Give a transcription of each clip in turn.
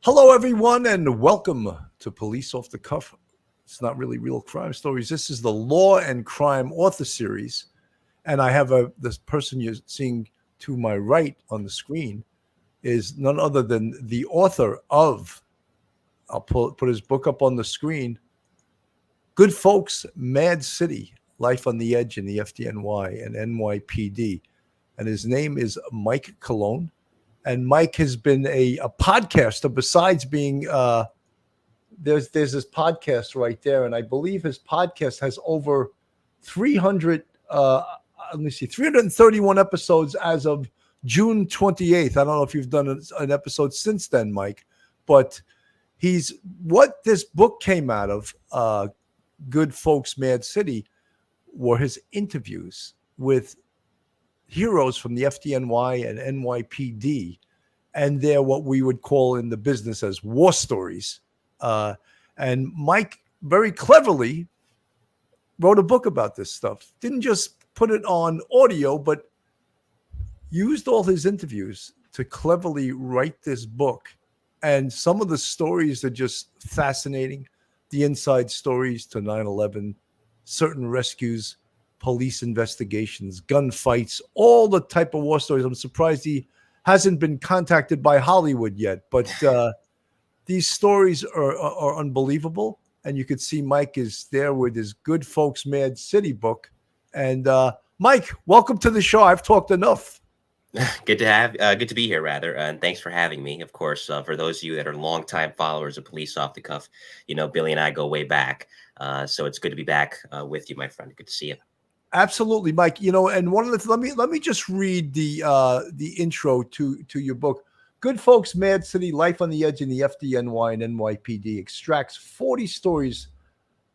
Hello, everyone, and welcome to Police Off the Cuff. It's not really real crime stories. This is the Law and Crime author series, and I have this person you're seeing to my right on the screen is none other than the author of. I'll put his book up on the screen. Good Folks, Mad City: Life on the Edge in the FDNY and NYPD, and his name is Mike Cologne. And Mike has been a podcaster besides being there's this podcast right there, and I believe his podcast has over 300 let me see 331 episodes as of June 28th. I don't know if you've done an episode since then, Mike, but he's what this book came out of, Good Folks Mad City, were his interviews with heroes from the FDNY and NYPD, and they're what we would call in the business as war stories. And Mike very cleverly wrote a book about this stuff. Didn't just put it on audio, but used all his interviews to cleverly write this book. And some of the stories are just fascinating. The inside stories to 9/11, certain rescues, police investigations, gunfights, all the type of war stories. I'm surprised he hasn't been contacted by Hollywood yet, but these stories are unbelievable. And you could see Mike is there with his Good Folks Mad City book. And Mike, welcome to the show. I've talked enough. Good to be here, rather, and thanks for having me. Of course, for those of you that are longtime followers of Police Off the Cuff, Billy and I go way back, so it's good to be back with you, my friend. Good to see you. Absolutely, Mike. And one of the let me just read the intro to your book. Good Folks Mad City: Life on the Edge in the FDNY and NYPD extracts 40 stories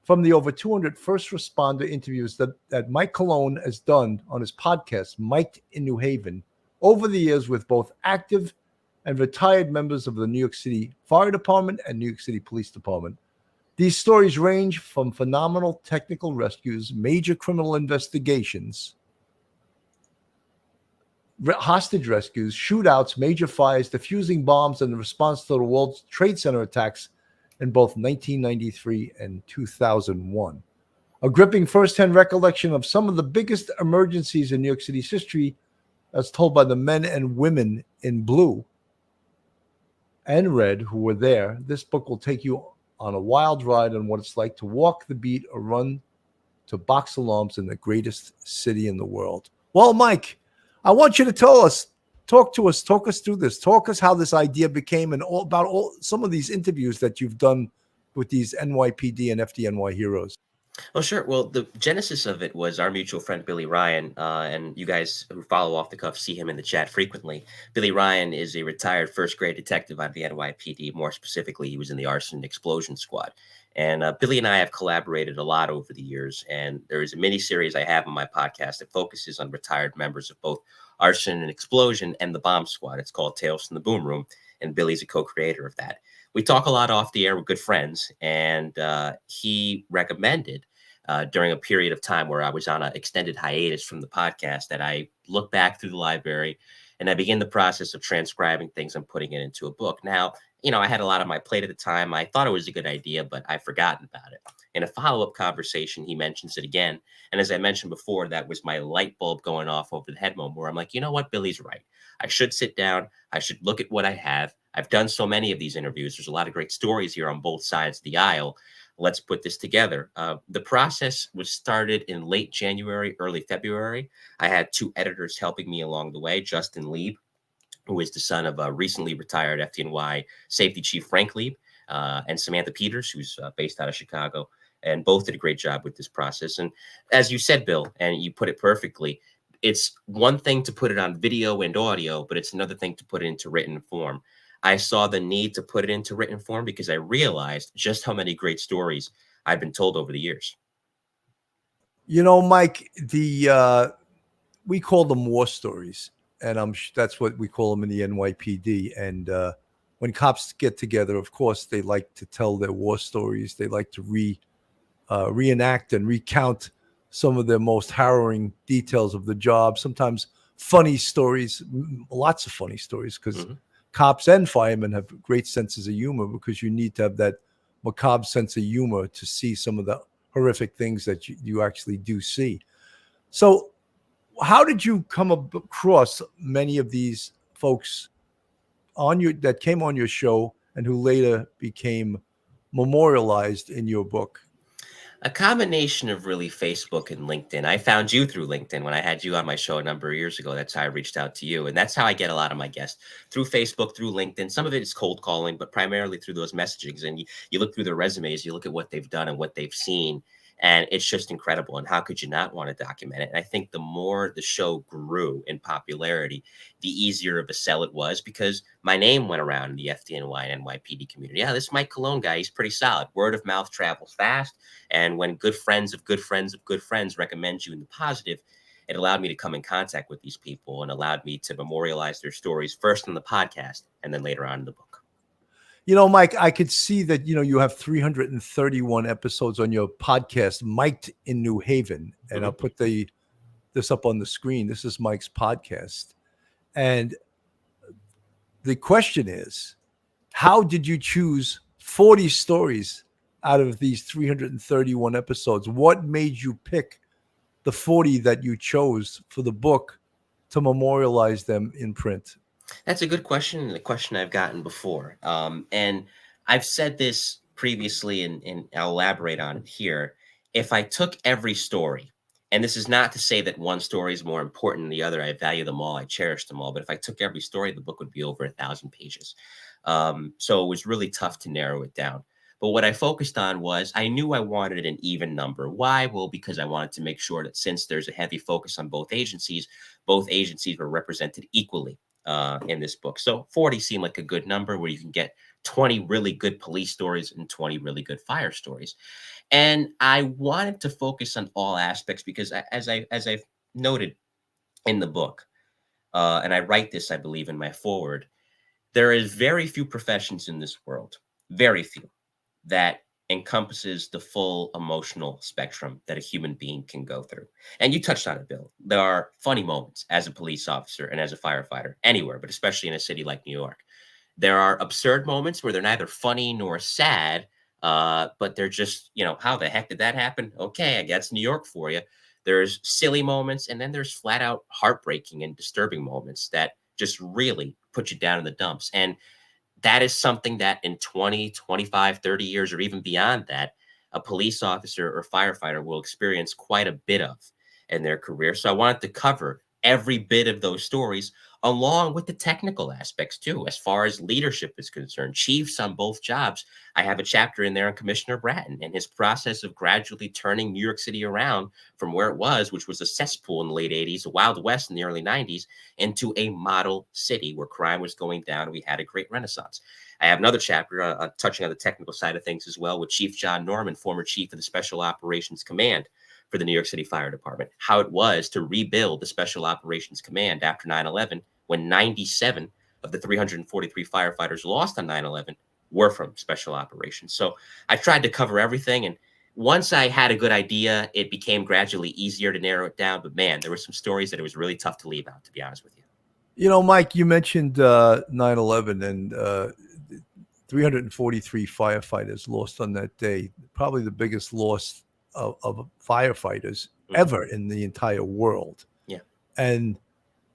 from the over 200 first responder interviews that Mike Cologne has done on his podcast, Mike in New Haven, over the years with both active and retired members of the New York City Fire Department and New York City Police Department. These stories range from phenomenal technical rescues, major criminal investigations, hostage rescues, shootouts, major fires, defusing bombs, and the response to the World Trade Center attacks in both 1993 and 2001. A gripping firsthand recollection of some of the biggest emergencies in New York City's history, as told by the men and women in blue and red who were there. This book will take you on a wild ride on what it's like to walk the beat or run to box alarms in the greatest city in the world. Well, Mike, I want you to talk us through this. Talk us how this idea became and about some of these interviews that you've done with these NYPD and FDNY heroes. Oh, sure. Well, the genesis of it was our mutual friend, Billy Ryan, and you guys who follow Off the Cuff see him in the chat frequently. Billy Ryan is a retired first-grade detective on the NYPD. More specifically, he was in the arson and explosion squad. And Billy and I have collaborated a lot over the years, and there is a mini-series I have on my podcast that focuses on retired members of both arson and explosion and the bomb squad. It's called Tales from the Boom Room, and Billy's a co-creator of that. We talk a lot off the air. We're good friends, and he recommended during a period of time where I was on an extended hiatus from the podcast that I look back through the library and I begin the process of transcribing things and putting it into a book. Now, I had a lot on my plate at the time. I thought it was a good idea, but I'd forgotten about it. In a follow-up conversation, he mentions it again. And as I mentioned before, that was my light bulb going off over the head moment where I'm like, you know what? Billy's right. I should sit down. I should look at what I have. I've done so many of these interviews. There's a lot of great stories here on both sides of the aisle. Let's put this together. The process was started in late January, early February. I had two editors helping me along the way, Justin Lieb, who is the son of a recently retired FDNY Safety Chief Frank Lieb, and Samantha Peters, who's based out of Chicago. And both did a great job with this process. And as you said, Bill, and you put it perfectly, it's one thing to put it on video and audio, but it's another thing to put it into written form. I saw the need to put it into written form because I realized just how many great stories I've been told over the years. Mike, we call them war stories, and that's what we call them in the NYPD. And when cops get together, of course, they like to tell their war stories. They like to reenact and recount some of their most harrowing details of the job. Sometimes funny stories, lots of funny stories, because cops and firemen have great senses of humor, because you need to have that macabre sense of humor to see some of the horrific things that you actually do see. So how did you come across many of these folks that came on your show and who later became memorialized in your book? A combination of really Facebook and LinkedIn. I found you through LinkedIn when I had you on my show a number of years ago. That's how I reached out to you. And that's how I get a lot of my guests, through Facebook, through LinkedIn. Some of it is cold calling, but primarily through those messagings. And you look through their resumes, you look at what they've done and what they've seen, and it's just incredible. And how could you not want to document it? And I think the more the show grew in popularity, the easier of a sell it was, because my name went around in the FDNY and NYPD community. Yeah, this Mike Cologne guy, he's pretty solid. Word of mouth travels fast. And when good friends of good friends of good friends recommend you in the positive, it allowed me to come in contact with these people and allowed me to memorialize their stories first on the podcast and then later on in the book. Mike, I could see that, you have 331 episodes on your podcast, Mic'd in New Haven. And I'll put this up on the screen. This is Mike's podcast. And the question is, how did you choose 40 stories out of these 331 episodes? What made you pick the 40 that you chose for the book to memorialize them in print? That's a good question, and a question I've gotten before. And I've said this previously, and I'll elaborate on it here. If I took every story, and this is not to say that one story is more important than the other, I value them all, I cherish them all. But if I took every story, the book would be over 1,000 pages. So it was really tough to narrow it down. But what I focused on was, I knew I wanted an even number. Why? Well, because I wanted to make sure that since there's a heavy focus on both agencies were represented equally in this book. So 40 seemed like a good number, where you can get 20 really good police stories and 20 really good fire stories. And I wanted to focus on all aspects because, as I've noted in the book, and I write this, I believe, in my foreword, there is very few professions in this world, very few, that encompasses the full emotional spectrum that a human being can go through. And you touched on it, Bill. There are funny moments as a police officer and as a firefighter anywhere, but especially in a city like New York. There are absurd moments where they're neither funny nor sad, but they're just, how the heck did that happen? Okay, I guess New York for you. There's silly moments, and then there's flat out heartbreaking and disturbing moments that just really put you down in the dumps. And that is something that in 20, 25, 30 years, or even beyond that, a police officer or firefighter will experience quite a bit of in their career. So I wanted to cover every bit of those stories, along with the technical aspects too, as far as leadership is concerned. Chiefs on both jobs. I have a chapter in there on Commissioner Bratton and his process of gradually turning New York City around from where it was, which was a cesspool in the late 80s, a Wild West in the early 90s, into a model city where crime was going down. We had a great renaissance. I have another chapter touching on the technical side of things as well, with Chief John Norman, former chief of the Special Operations Command for the New York City Fire Department, how it was to rebuild the Special Operations Command after 9/11, when 97 of the 343 firefighters lost on 9/11 were from Special Operations. So I tried to cover everything. And once I had a good idea, it became gradually easier to narrow it down. But man, there were some stories that it was really tough to leave out, to be honest with you. Mike, you mentioned 9/11 and 343 firefighters lost on that day. Probably the biggest loss of firefighters ever in the entire world. Yeah. And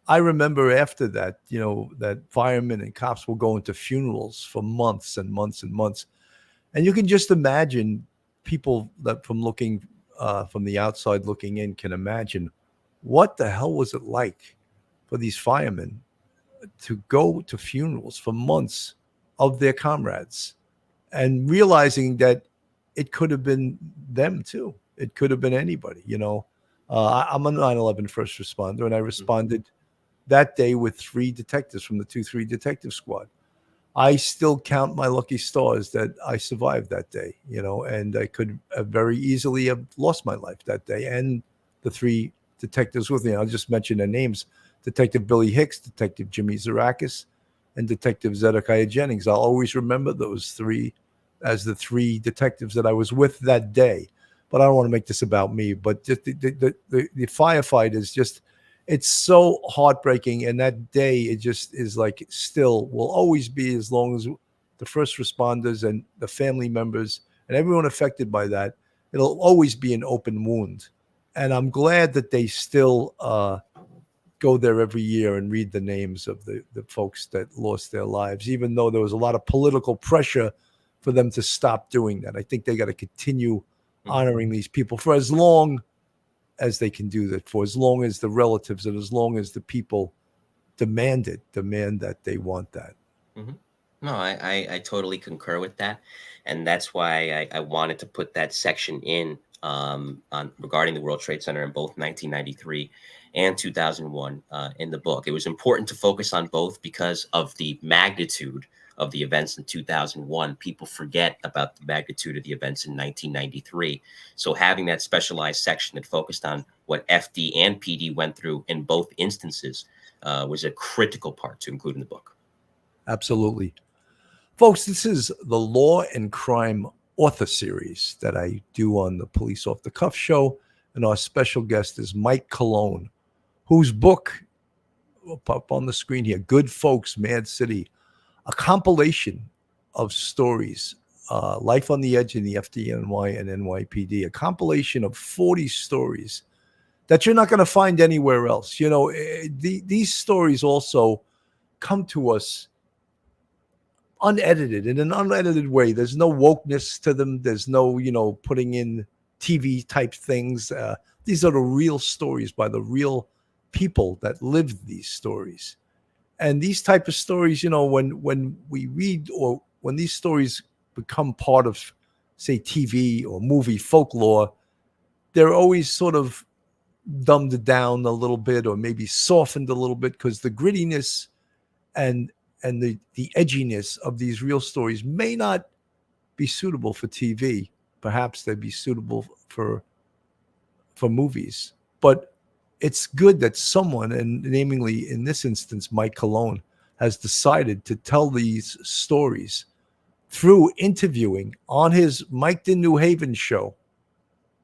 I remember after that, that firemen and cops will go into funerals for months and months and months. And you can just imagine, people that from the outside looking in can imagine, what the hell was it like for these firemen to go to funerals for months of their comrades, and realizing that it could have been them too. It could have been anybody, I'm a 9/11 first responder, and I responded that day with 3 detectives from the 2-3 detective squad. I still count my lucky stars that I survived that day, and I could have very easily have lost my life that day. And the 3 detectives with me, I'll just mention their names: Detective Billy Hicks, Detective Jimmy Zarakis, and Detective Zedekiah Jennings. I'll always remember those 3 as the 3 detectives that I was with that day. But I don't want to make this about me. But just the firefighters, it's so heartbreaking. And that day, it just is like still will always be, as long as the first responders and the family members and everyone affected by that, it'll always be an open wound. And I'm glad that they still go there every year and read the names of the folks that lost their lives, even though there was a lot of political pressure for them to stop doing that. I think they got to continue honoring these people for as long as they can do that, for as long as the relatives and as long as the people demand that they want that. Mhm. No, I totally concur with that, and that's why I wanted to put that section in on regarding the World Trade Center in both 1993 and 2001 in the book. It was important to focus on both because of the magnitude of the events in 2001. People forget about the magnitude of the events in 1993. So having that specialized section that focused on what FD and PD went through in both instances was a critical part to include in the book. Absolutely. Folks, this is the Law and Crime author series that I do on the Police Off the Cuff show. And our special guest is Mike Colon, whose book, will pop on the screen here, Good Folks, Mad City, a compilation of stories, Life on the Edge in the FDNY and NYPD, a compilation of 40 stories that you're not going to find anywhere else. You know, these stories also come to us unedited, in an unedited way. There's no wokeness to them. There's no, putting in TV type things. These are the real stories by the real people that lived these stories. And these type of stories, when we read, or when these stories become part of, say, TV or movie folklore, they're always sort of dumbed down a little bit, or maybe softened a little bit, because the grittiness and the edginess of these real stories may not be suitable for TV. Perhaps they'd be suitable for movies. But it's good that someone, and namely in this instance, Mike Colon, has decided to tell these stories through interviewing on his Mike in New Haven show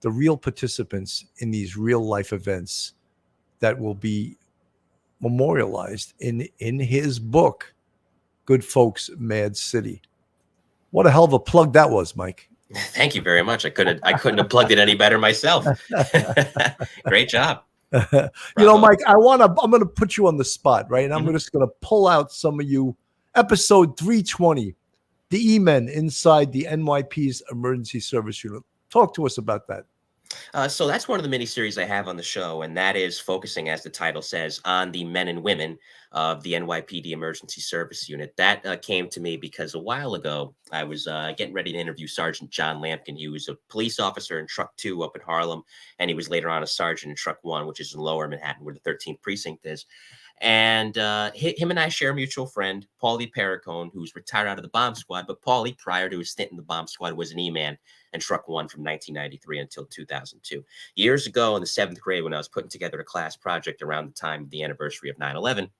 the real participants in these real life events that will be memorialized in his book, Good Folks, Mad City. What a hell of a plug that was, Mike. Thank you very much. I couldn't have plugged it any better myself. Great job. Mike, I'm going to put you on the spot, right? And I'm just going to pull out some of you. Episode 320, the E-Men inside the NYP's emergency service unit. Talk to us about that. So that's one of the miniseries I have on the show, and that is focusing, as the title says, on the men and women of the NYPD Emergency Service Unit. That came to me because a while ago, I was getting ready to interview Sergeant John Lampkin. He was a police officer in Truck 2 up in Harlem, and he was later on a sergeant in Truck 1, which is in Lower Manhattan, where the 13th Precinct is. And him and I share a mutual friend, Paulie Perricone, who's retired out of the bomb squad. But Paulie, prior to his stint in the bomb squad, was an E-Man in Truck 1 from 1993 until 2002. Years ago in the 7th grade, when I was putting together a class project around the time of the anniversary of 9/11,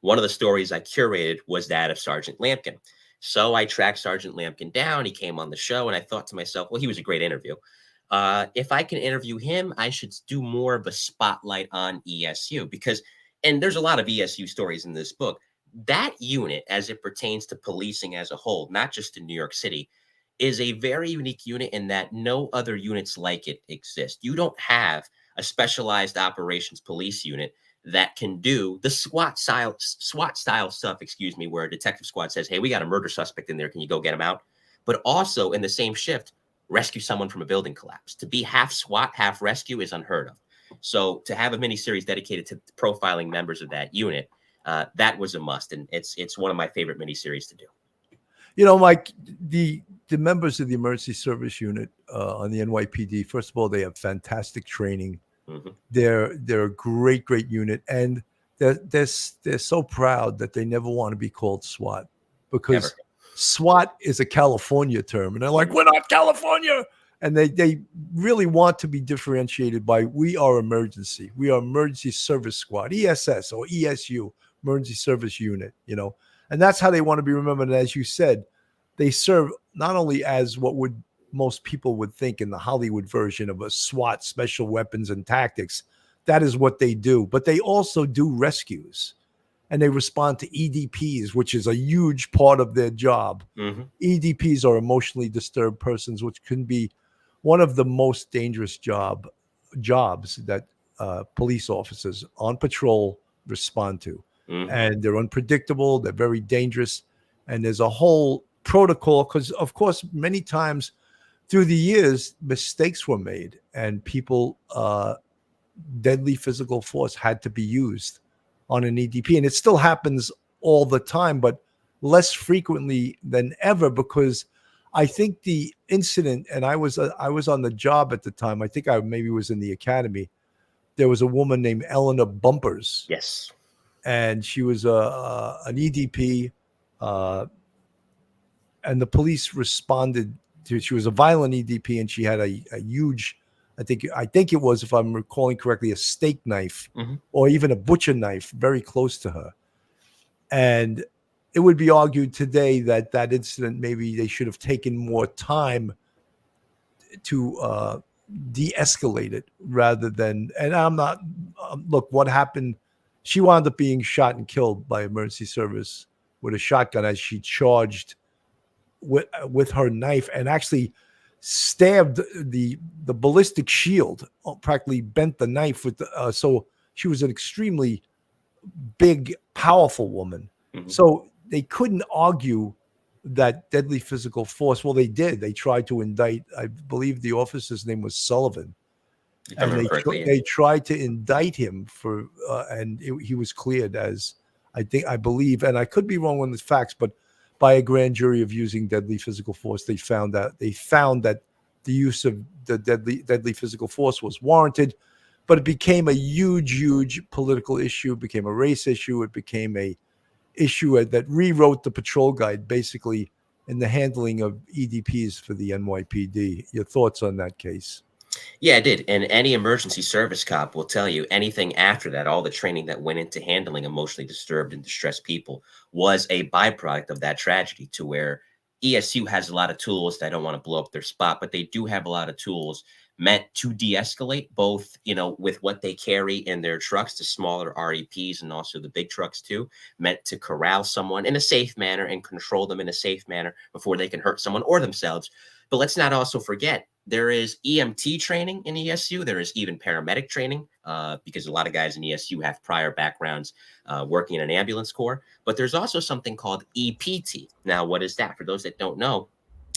one of the stories I curated was that of Sergeant Lampkin. So I tracked Sergeant Lampkin down. He came on the show, and I thought to myself, well, he was a great interview. If I can interview him, I should do more of a spotlight on ESU, because, and there's a lot of ESU stories in this book, that unit, as it pertains to policing as a whole, not just in New York City, is a very unique unit in that no other units like it exist. You don't have a specialized operations police unit that can do the SWAT style stuff, where a detective squad says, hey, we got a murder suspect in there. Can you go get him out? But also in the same shift, rescue someone from a building collapse. To be half SWAT, half rescue is unheard of. So to have a miniseries dedicated to profiling members of that unit, that was a must. And it's one of my favorite miniseries to do. Mike, the members of the emergency service unit on the NYPD, first of all, they have fantastic training. Mm-hmm. They're a great unit, and they're so proud that they never want to be called SWAT, because never. SWAT is a California term, and they're like, we're not California, and they really want to be differentiated by we are emergency service squad, ESS or ESU, emergency service unit, and that's how they want to be remembered. And as you said, they serve not only as what most people would think in the Hollywood version of a SWAT, special weapons and tactics. that is what they do. But they also do rescues, and they respond to EDPs, which is a huge part of their job. Hmm. EDPs are emotionally disturbed persons, which can be one of the most dangerous jobs that police officers on patrol respond to. Hmm. And they're unpredictable, they're very dangerous, and there's a whole protocol because, of course, many times through the years, mistakes were made, and deadly physical force had to be used on an EDP. And it still happens all the time, but less frequently than ever, because I think the incident, and I was on the job at the time. I think I maybe was in the academy. There was a woman named Eleanor Bumpers, Yes. and she was an EDP, uh, and the police responded to. She was a violent EDP, and she had a huge, I think it was, if I'm recalling correctly, a steak knife Hmm. or even a butcher knife very close to her. And it would be argued today that that incident, maybe they should have taken more time to de-escalate it rather than. And I'm not. Look, what happened? She wound up being shot and killed by emergency service with a shotgun as she charged with her knife, and actually stabbed the ballistic shield, practically bent the knife with so she was an extremely big, powerful woman. Hmm. So they couldn't argue that deadly physical force. Well, they did. They tried to indict, I believe the officer's name was Sullivan, If I and remember correctly, yeah. they tried to indict him for, he was cleared as, I believe, and I could be wrong on the facts, but by a grand jury of using deadly physical force, they found that the use of the deadly physical force was warranted. But it became a huge political issue. It became a race issue. It became a issue that rewrote the patrol guide, basically, in the handling of EDPs for the NYPD. Your thoughts on that case? Yeah, it did. And any emergency service cop will tell you anything after that, all the training that went into handling emotionally disturbed and distressed people was a byproduct of that tragedy, to where ESU has a lot of tools. That I don't want to blow up their spot, but they do have a lot of tools meant to de-escalate, both, with what they carry in their trucks, the smaller REPs, and also the big trucks too, meant to corral someone in a safe manner and control them in a safe manner before they can hurt someone or themselves. But let's not also forget, there is EMT training in ESU. There is even paramedic training, because a lot of guys in ESU have prior backgrounds working in an ambulance corps. But there's also something called EPT. Now, what is that? For those that don't know,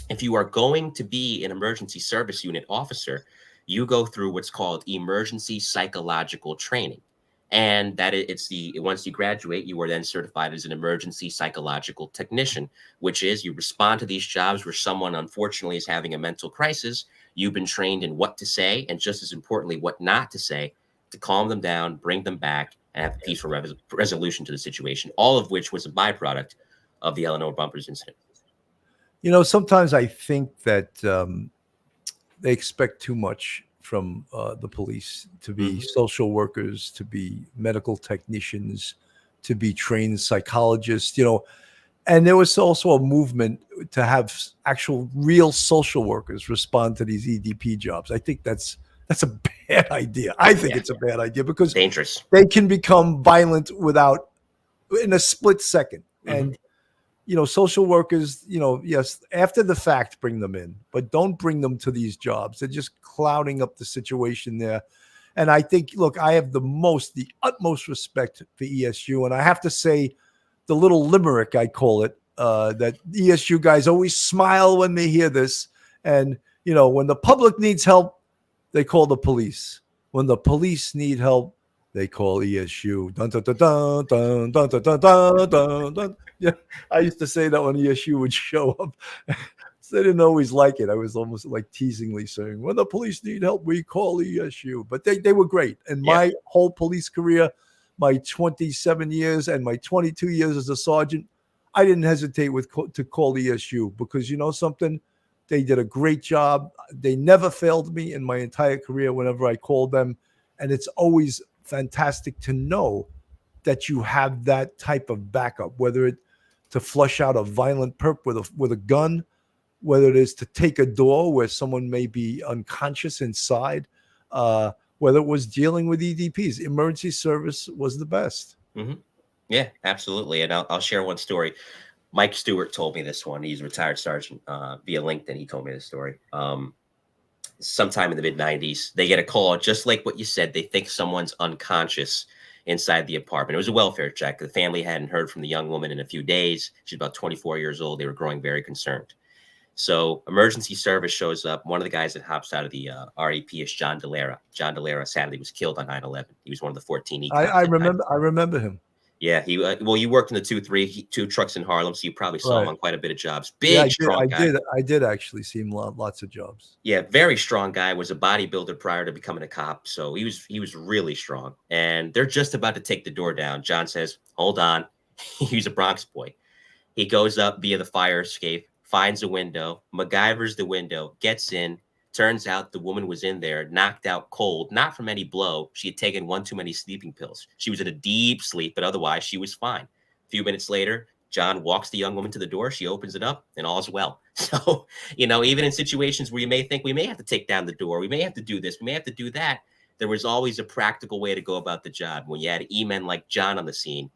if you are going to be an emergency service unit officer, you go through what's called emergency psychological training. And it's once you graduate, you are then certified as an emergency psychological technician, which is you respond to these jobs where someone unfortunately is having a mental crisis. You've been trained in what to say, and just as importantly, what not to say, to calm them down, bring them back, and have a peaceful resolution to the situation, all of which was a byproduct of the Eleanor Bumpers incident. Sometimes I think that they expect too much from the police to be Hmm. social workers, to be medical technicians, to be trained psychologists. And there was also a movement to have actual real social workers respond to these EDP jobs. I think that's a bad idea. I think Yeah, it's a bad idea because dangerous. they can become violent in a split second. Hmm. And social workers, yes, after the fact, bring them in, but don't bring them to these jobs. They're just clouding up the situation there. And I think, look, I have the utmost respect for ESU. And I have to say, the little limerick, I call it, that ESU guys always smile when they hear this. And, when the public needs help, they call the police. When the police need help, they call ESU. Dun, dun, dun, dun, dun, dun, dun, dun, dun, dun, dun. Yeah, I used to say that when ESU would show up. So they didn't always like it. I was almost like teasingly saying, when the police need help, we call ESU. But they were great. And Yeah. my whole police career, my 27 years and my 22 years as a sergeant, I didn't hesitate to call ESU because something, they did a great job. They never failed me in my entire career whenever I called them. And it's always fantastic to know that you have that type of backup, whether it to flush out a violent perp with a gun, whether it is to take a door where someone may be unconscious inside, whether it was dealing with EDPs. Emergency service was the best. Hmm. Yeah, absolutely. And I'll share one story. Mike Stewart told me this one. He's a retired sergeant via LinkedIn. He told me this story. Sometime in the mid 90s, they get a call, just like what you said. They think someone's unconscious inside the apartment. It was a welfare check. The family hadn't heard from the young woman in a few days. She's about 24 years old. They were growing very concerned. So emergency service shows up. One of the guys that hops out of the REP is John Delara. John Delara sadly was killed on 9/11. He was one of the 14 I remember him. Yeah, he well, you worked in the 2 trucks in Harlem, so you probably saw him Right. on quite a bit of jobs. Yeah, Big, strong guy. I did actually see him lots of jobs. Yeah, very strong guy. Was a bodybuilder prior to becoming a cop, so he was really strong. And they're just about to take the door down. John says, "Hold on." He's a Bronx boy. He goes up via the fire escape, finds a window, MacGyvers the window, gets in. Turns out the woman was in there, knocked out cold, not from any blow. She had taken one too many sleeping pills. She was in a deep sleep, but otherwise she was fine. A few minutes later, John walks the young woman to the door. She opens it up, and all's well. So, even in situations where you may think we may have to take down the door, we may have to do this, we may have to do that, there was always a practical way to go about the job. When you had E-men like John on the scene,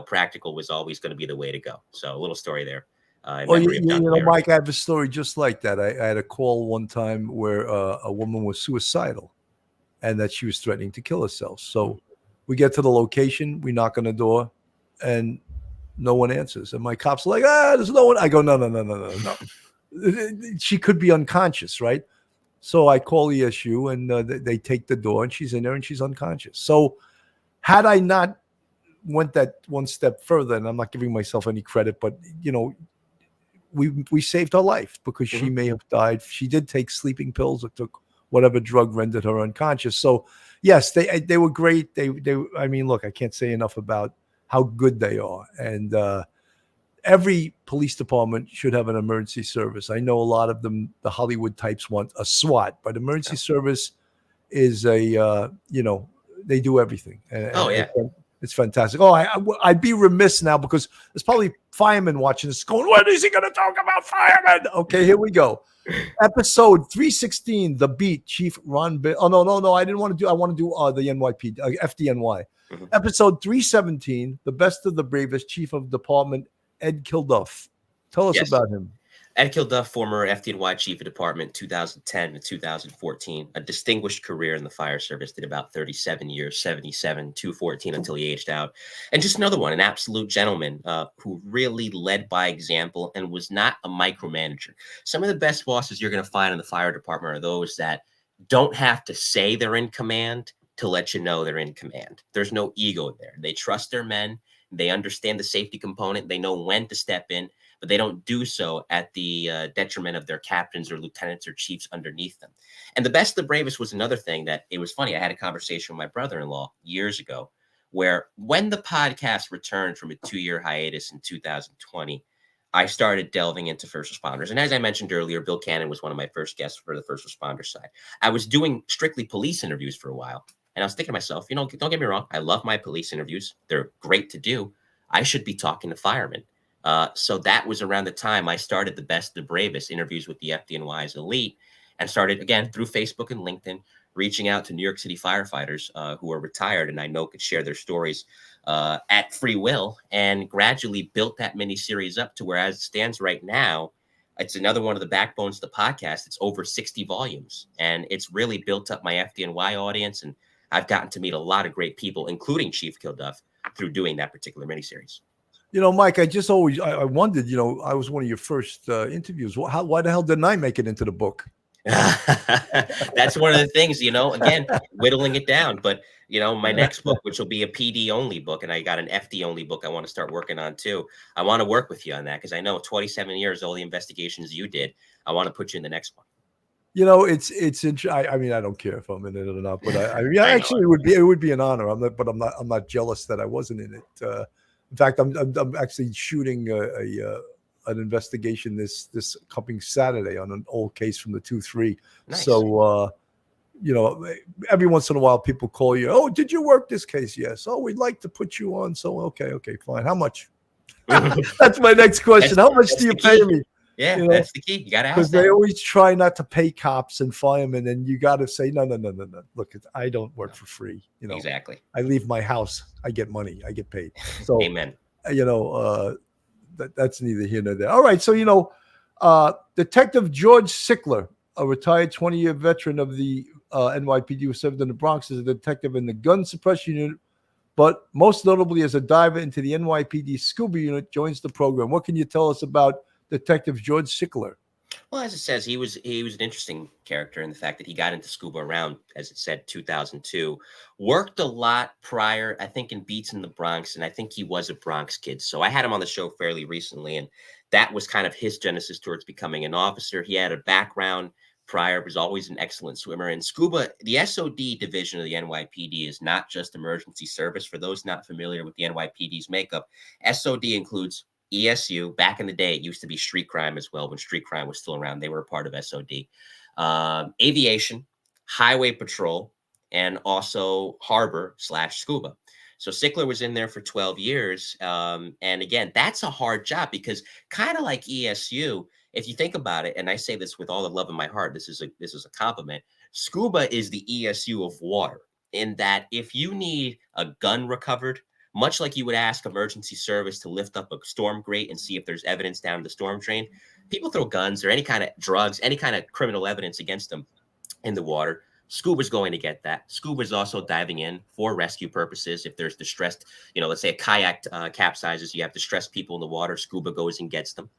practical was always going to be the way to go. So a little story there. Well, Mike, I have a story just like that. I had a call one time where a woman was suicidal and that she was threatening to kill herself. So we get to the location, we knock on the door, and no one answers. And my cops are like, there's no one. I go, no. She could be unconscious, right? So I call ESU, and they take the door, and she's in there, and she's unconscious. So had I not went that one step further, and I'm not giving myself any credit, but, we saved her life because she may have died. She did take sleeping pills or took whatever drug rendered her unconscious. So yes, they were great. They I mean, look, I can't say enough about how good they are. And every police department should have an emergency service. I know a lot of them, the Hollywood types, want a SWAT, but emergency service is they do everything. It's fantastic. I'd be remiss now because there's probably firemen watching this going, when is he going to talk about firemen? Okay, here we go. Episode 316, The Beat, Chief Ron Bill. Oh, no. I want to do the NYPD, FDNY. Episode 317, The Best of the Bravest, Chief of Department, Ed Kilduff. Tell us about him. Ed Kilduff, former FDNY Chief of Department, 2010 to 2014, a distinguished career in the fire service, did about 37 years, 77, 214 until he aged out. And just another one, an absolute gentleman who really led by example and was not a micromanager. Some of the best bosses you're going to find in the fire department are those that don't have to say they're in command to let you know they're in command. There's no ego there. They trust their men. They understand the safety component. They know when to step in, but they don't do so at the detriment of their captains or lieutenants or chiefs underneath them. And the best, the bravest was another thing that it was funny. I had a conversation with my brother-in-law years ago where when the podcast returned from a 2-year hiatus in 2020, I started delving into first responders. And as I mentioned earlier, Bill Cannon was one of my first guests for the first responder side. I was doing strictly police interviews for a while. And I was thinking to myself, don't get me wrong. I love my police interviews. They're great to do. I should be talking to firemen. So that was around the time I started the best, the bravest interviews with the FDNY's elite and started, again, through Facebook and LinkedIn, reaching out to New York City firefighters who are retired and I know could share their stories at free will, and gradually built that mini series up to where, as it stands right now, it's another one of the backbones of the podcast. It's over 60 volumes, and it's really built up my FDNY audience. And I've gotten to meet a lot of great people, including Chief Kilduff, through doing that particular miniseries. Mike, I wondered, I was one of your first interviews. Why the hell didn't I make it into the book? That's one of the things, again, whittling it down. But, my next book, which will be a PD only book, and I got an FD only book I want to start working on too. I want to work with you on that because I know 27 years, all the investigations you did, I want to put you in the next one. It's interesting. I mean, I don't care if I'm in it or not, but actually it would be an honor. I'm not jealous that I wasn't in it. In fact, I'm actually shooting an investigation this coming Saturday on an old case from the 2-3. Nice. So, every once in a while people call you. Oh, did you work this case? Yes. Oh, we'd like to put you on. So, okay, fine. How much? That's my next question. How much do you pay me? Yeah, You know, that's the key. You got to because ask they that. always try not to pay cops and firemen, and you got to say, no, no, no, no, no. Look, I don't work No, for free. exactly. I leave my house, I get money, I get paid. So, Amen. you know, that's neither here nor there. All right, so Detective George Sickler, a retired 20-year veteran of the NYPD, who served in the Bronx as a detective in the gun suppression unit, but most notably as a diver into the NYPD scuba unit, joins the program. What can you tell us about Detective George Sickler? Well, as it says, he was an interesting character in the fact that he got into scuba around, as it said, 2002. Worked a lot prior, I think, in beats in the Bronx, and I think he was a Bronx kid. So I had him on the show fairly recently, and that was kind of his genesis towards becoming an officer. He had a background prior, was always an excellent swimmer. And scuba, the SOD division of the NYPD is not just emergency service. For those not familiar with the NYPD's makeup, SOD includes ESU. Back in the day, it used to be street crime as well. When street crime was still around, they were a part of SOD. Aviation, highway patrol, and also harbor slash scuba. So Sickler was in there for 12 years. And again, that's a hard job because kind of like ESU, if you think about it, and I say this with all the love in my heart, this is a compliment. Scuba is the ESU of water, in that if you need a gun recovered, much like you would ask emergency service to lift up a storm grate and see if there's evidence down the storm drain, people throw guns or any kind of drugs, any kind of criminal evidence against them in the water. Scuba's going to get that. Scuba's also diving in for rescue purposes. If there's distressed, let's say a kayak capsizes, you have distressed people in the water, Scuba goes and gets them.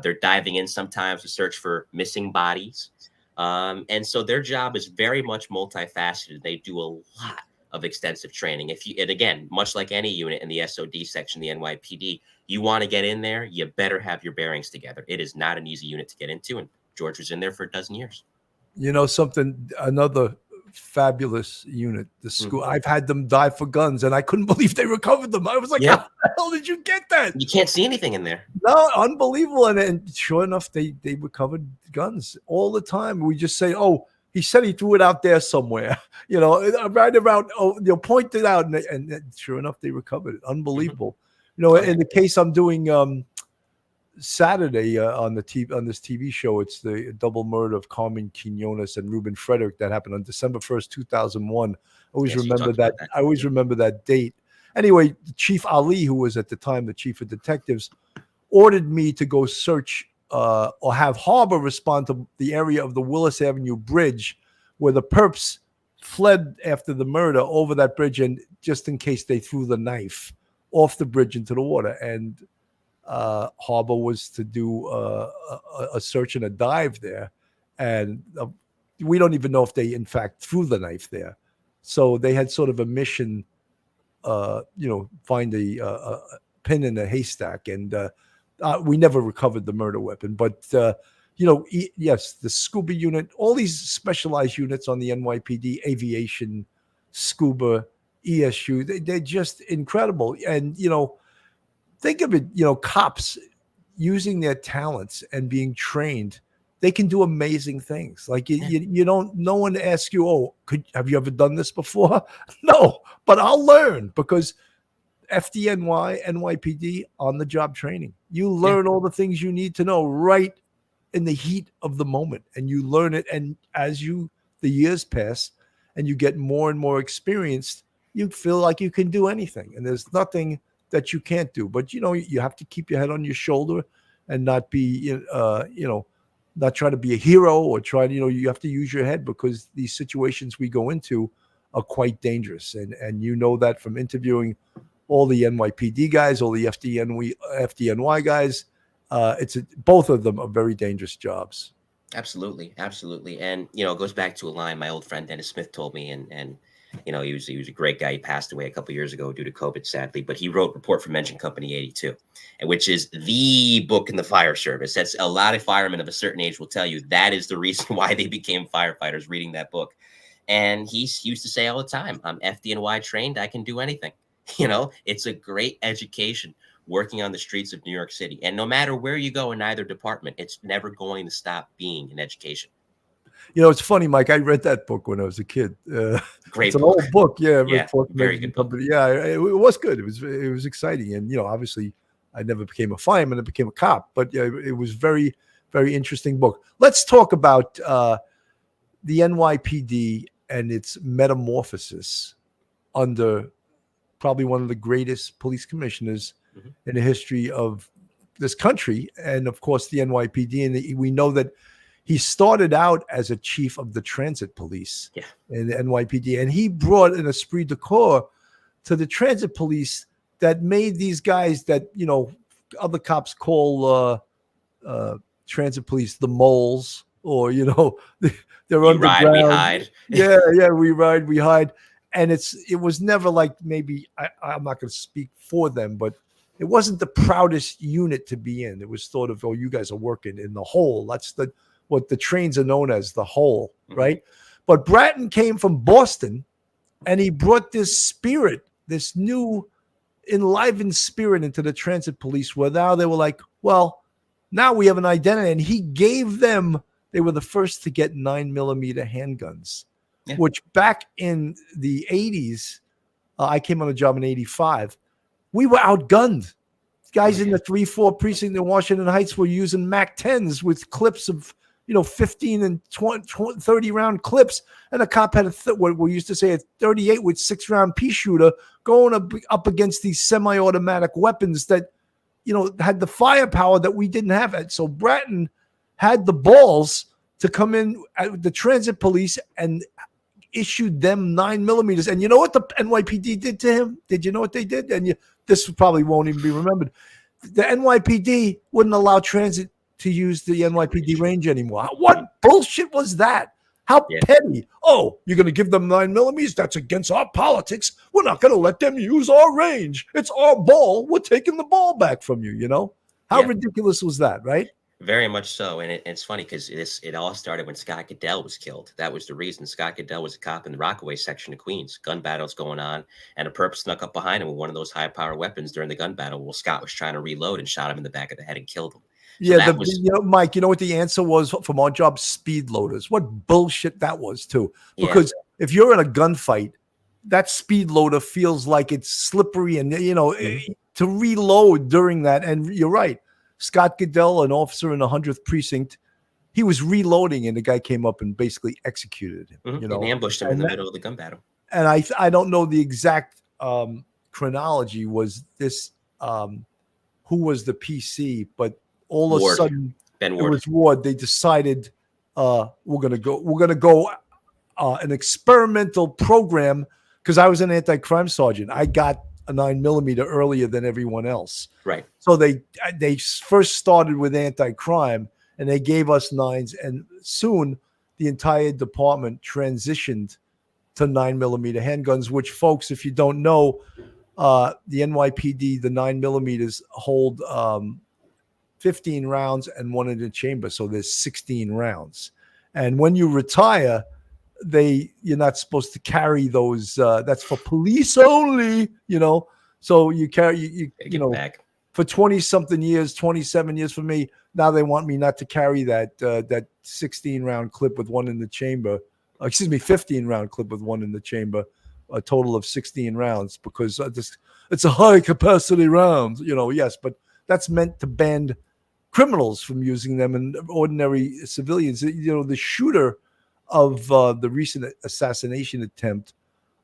They're diving in sometimes to search for missing bodies. And so their job is very much multifaceted. They do a lot of extensive training. And again, much like any unit in the SOD section, the NYPD, you want to get in there, you better have your bearings together. It is not an easy unit to get into. And George was in there for a dozen years. You know something, another fabulous unit, the school. Mhm. I've had them dive for guns, and I couldn't believe they recovered them. I was like, how Yeah. the hell did you get that? You can't see anything in there. No, unbelievable. And sure enough, they recovered guns all the time. We just say, oh, he said he threw it out there somewhere, right around, point it out. And sure enough, they recovered it. Mhm. Unbelievable. Oh, yeah. In the case I'm doing Saturday on the TV, on this TV show, it's the double murder of Carmen Quinones and Ruben Frederick that happened on December 1st, 2001. Yes, you talked about that. I always remember that date. Anyway, Chief Ali, who was at the time the chief of detectives, ordered me to go search or have Harbor respond to the area of the Willis Avenue Bridge where the perps fled after the murder over that bridge, and just in case they threw the knife off the bridge into the water. And Harbor was to do a search and a dive there, and we don't even know if they in fact threw the knife there. So they had sort of a mission, find a pin in a haystack, and we never recovered the murder weapon. But yes, the scuba unit, all these specialized units on the NYPD, aviation, scuba, ESU, they're just incredible. And think of it, cops using their talents and being trained, they can do amazing things. Like Yeah. you don't, no one asks you, oh, have you ever done this before? No, but I'll learn, because FDNY, NYPD, on the job training. You Yeah. learn all the things you need to know right in the heat of the moment, and you learn it. And as the years pass and you get more and more experienced, you feel like you can do anything, and there's nothing that you can't do. But you have to keep your head on your shoulder and not be not try to be a hero, or try to, you have to use your head, because these situations we go into are quite dangerous. And that from interviewing all the NYPD guys, all the FDNY guys. Both of them are very dangerous jobs. Absolutely, absolutely, and it goes back to a line my old friend Dennis Smith told me, and he was a great guy. He passed away a couple years ago due to COVID, sadly, but he wrote Report from Engine Company 82, and which is the book in the fire service. That's a lot of firemen of a certain age will tell you that is the reason why they became firefighters, reading that book. And he used to say all the time, "I'm FDNY trained. I can do anything." It's a great education working on the streets of New York City. And no matter where you go in either department, it's never going to stop being an education. It's funny, Mike. I read that book when I was a kid. It's Great an book. old book, yeah. Yeah, Report from very Engine good book. Company. Yeah, it was good. It was exciting, and obviously, I never became a fireman. I became a cop, but yeah, it was very. very interesting book. Let's talk about the NYPD and its metamorphosis under probably one of the greatest police commissioners in the history of this country, and of course the NYPD. And we know that he started out as a chief of the transit police in the NYPD, and he brought an esprit de corps to the transit police that made these guys that, you know, other cops call transit police the moles, or, you know, they're underground. Ride, we hide. yeah, we ride, we hide. And it was never like, maybe I'm not going to speak for them, but it wasn't the proudest unit to be in. It was sort of, oh, you guys are working in the hole. That's what the trains are known as, the hole, right? But Bratton came from Boston, and he brought this spirit, this new enlivened spirit into the transit police, where now they were like, well, now we have an identity. And he gave them, they were the first to get 9mm handguns. Which back in the 80s, I came on the job in 85, we were outgunned. Guys in the 3-4 precinct in Washington Heights were using Mac 10s with clips of, you know, 15 and 20, 30 round clips. And a cop had what we used to say a 38 with 6-round pea shooter going up against these semi-automatic weapons that, you know, had the firepower that we didn't have. So Bratton had the balls to come in at the transit police and issued them 9mm. And you know what the NYPD did to him? Did you know what they did? And this probably won't even be remembered. The NYPD wouldn't allow transit to use the NYPD range anymore. What bullshit was that? How petty. Oh, you're going to give them 9mm? That's against our politics. We're not going to let them use our range. It's our ball. We're taking the ball back from you, you know? How ridiculous was that, right? Very much so. And it's funny because it all started when Scott Goodell was killed. That was the reason. Scott Goodell was a cop in the Rockaway section of Queens. Gun battles going on, and a perp snuck up behind him with one of those high-power weapons during the gun battle. Well, Scott was trying to reload and shot him in the back of the head and killed him. So you know, Mike, you know what the answer was from our job? Speed loaders. What bullshit that was, too. Because if you're in a gunfight, that speed loader feels like it's slippery and, you know, to reload during that. And you're right. Scott Goodell, an officer in the 100th precinct, he was reloading, and the guy came up and basically executed him. You know, and ambushed him in the middle of the gun battle. And I don't know the exact chronology. Was this who was the PC? But all of a sudden, Ben it Ward. was Ward. They decided we're gonna go an experimental program, because I was an anti-crime sergeant. I got a 9mm earlier than everyone else. Right. So they first started with anti-crime, and they gave us 9s, and soon the entire department transitioned to 9mm handguns, which, folks, if you don't know, the NYPD, the 9mm hold 15 rounds and one in the chamber. So there's 16 rounds. And when you retire, you're not supposed to carry those. That's for police only, you know. So you carry, you know, back. For 20-something years, 27 years for me. Now they want me not to carry that 16-round clip with one in the chamber. 15-round clip with one in the chamber. A total of 16 rounds, because it's a high-capacity round, you know. Yes, but that's meant to ban criminals from using them, and ordinary civilians. You know, the shooter of the recent assassination attempt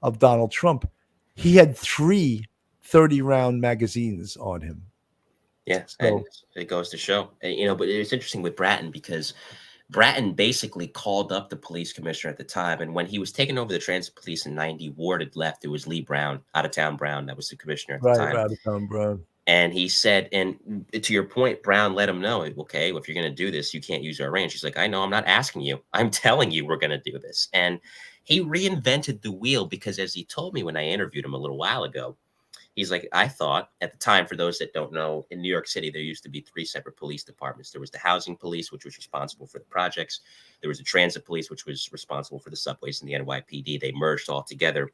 of Donald Trump, he had 3 30-round magazines on him. Yeah, so, and it goes to show, you know, but it's interesting with Bratton, because Bratton basically called up the police commissioner at the time. And when he was taking over the transit police in 90, Ward had left. It was Lee Brown, out-of-town Brown, that was the commissioner at the time. Right, out-of-town Brown. And he said, and to your point, Brown let him know, okay, well, if you're going to do this, you can't use our range. He's like, I know, I'm not asking you. I'm telling you we're going to do this. And he reinvented the wheel, because as he told me when I interviewed him a little while ago, he's like, I thought at the time, for those that don't know, in New York City, there used to be 3 separate police departments. There was the housing police, which was responsible for the projects. There was the transit police, which was responsible for the subways and the NYPD. They merged all together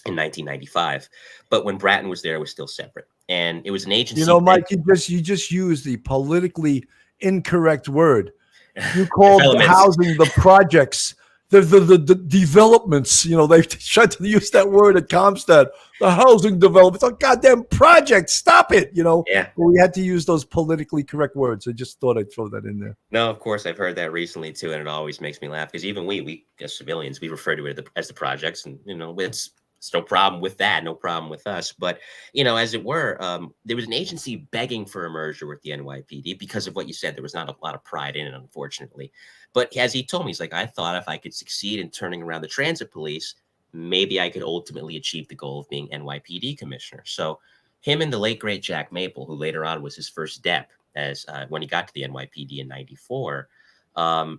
in 1995. But when Bratton was there, it was still separate. And it was an agency. You know, Mike, you just used the politically incorrect word. You called the housing the projects. the developments. They tried to use that word at Comstat. The housing developments, a goddamn project. Stop it. Yeah. But we had to use those politically correct words. I just thought I'd throw that in there. No, of course, I've heard that recently too, and it always makes me laugh because even we as civilians, we refer to it as the projects, and it's no problem with that, no problem with us. But as it were, there was an agency begging for a merger with the NYPD because of what you said. There was not a lot of pride in it, unfortunately. But as he told me, he's like, I thought if I could succeed in turning around the transit police, maybe I could ultimately achieve the goal of being NYPD commissioner. So him and the late great Jack Maple, who later on was his first dep, as when he got to the NYPD in '94,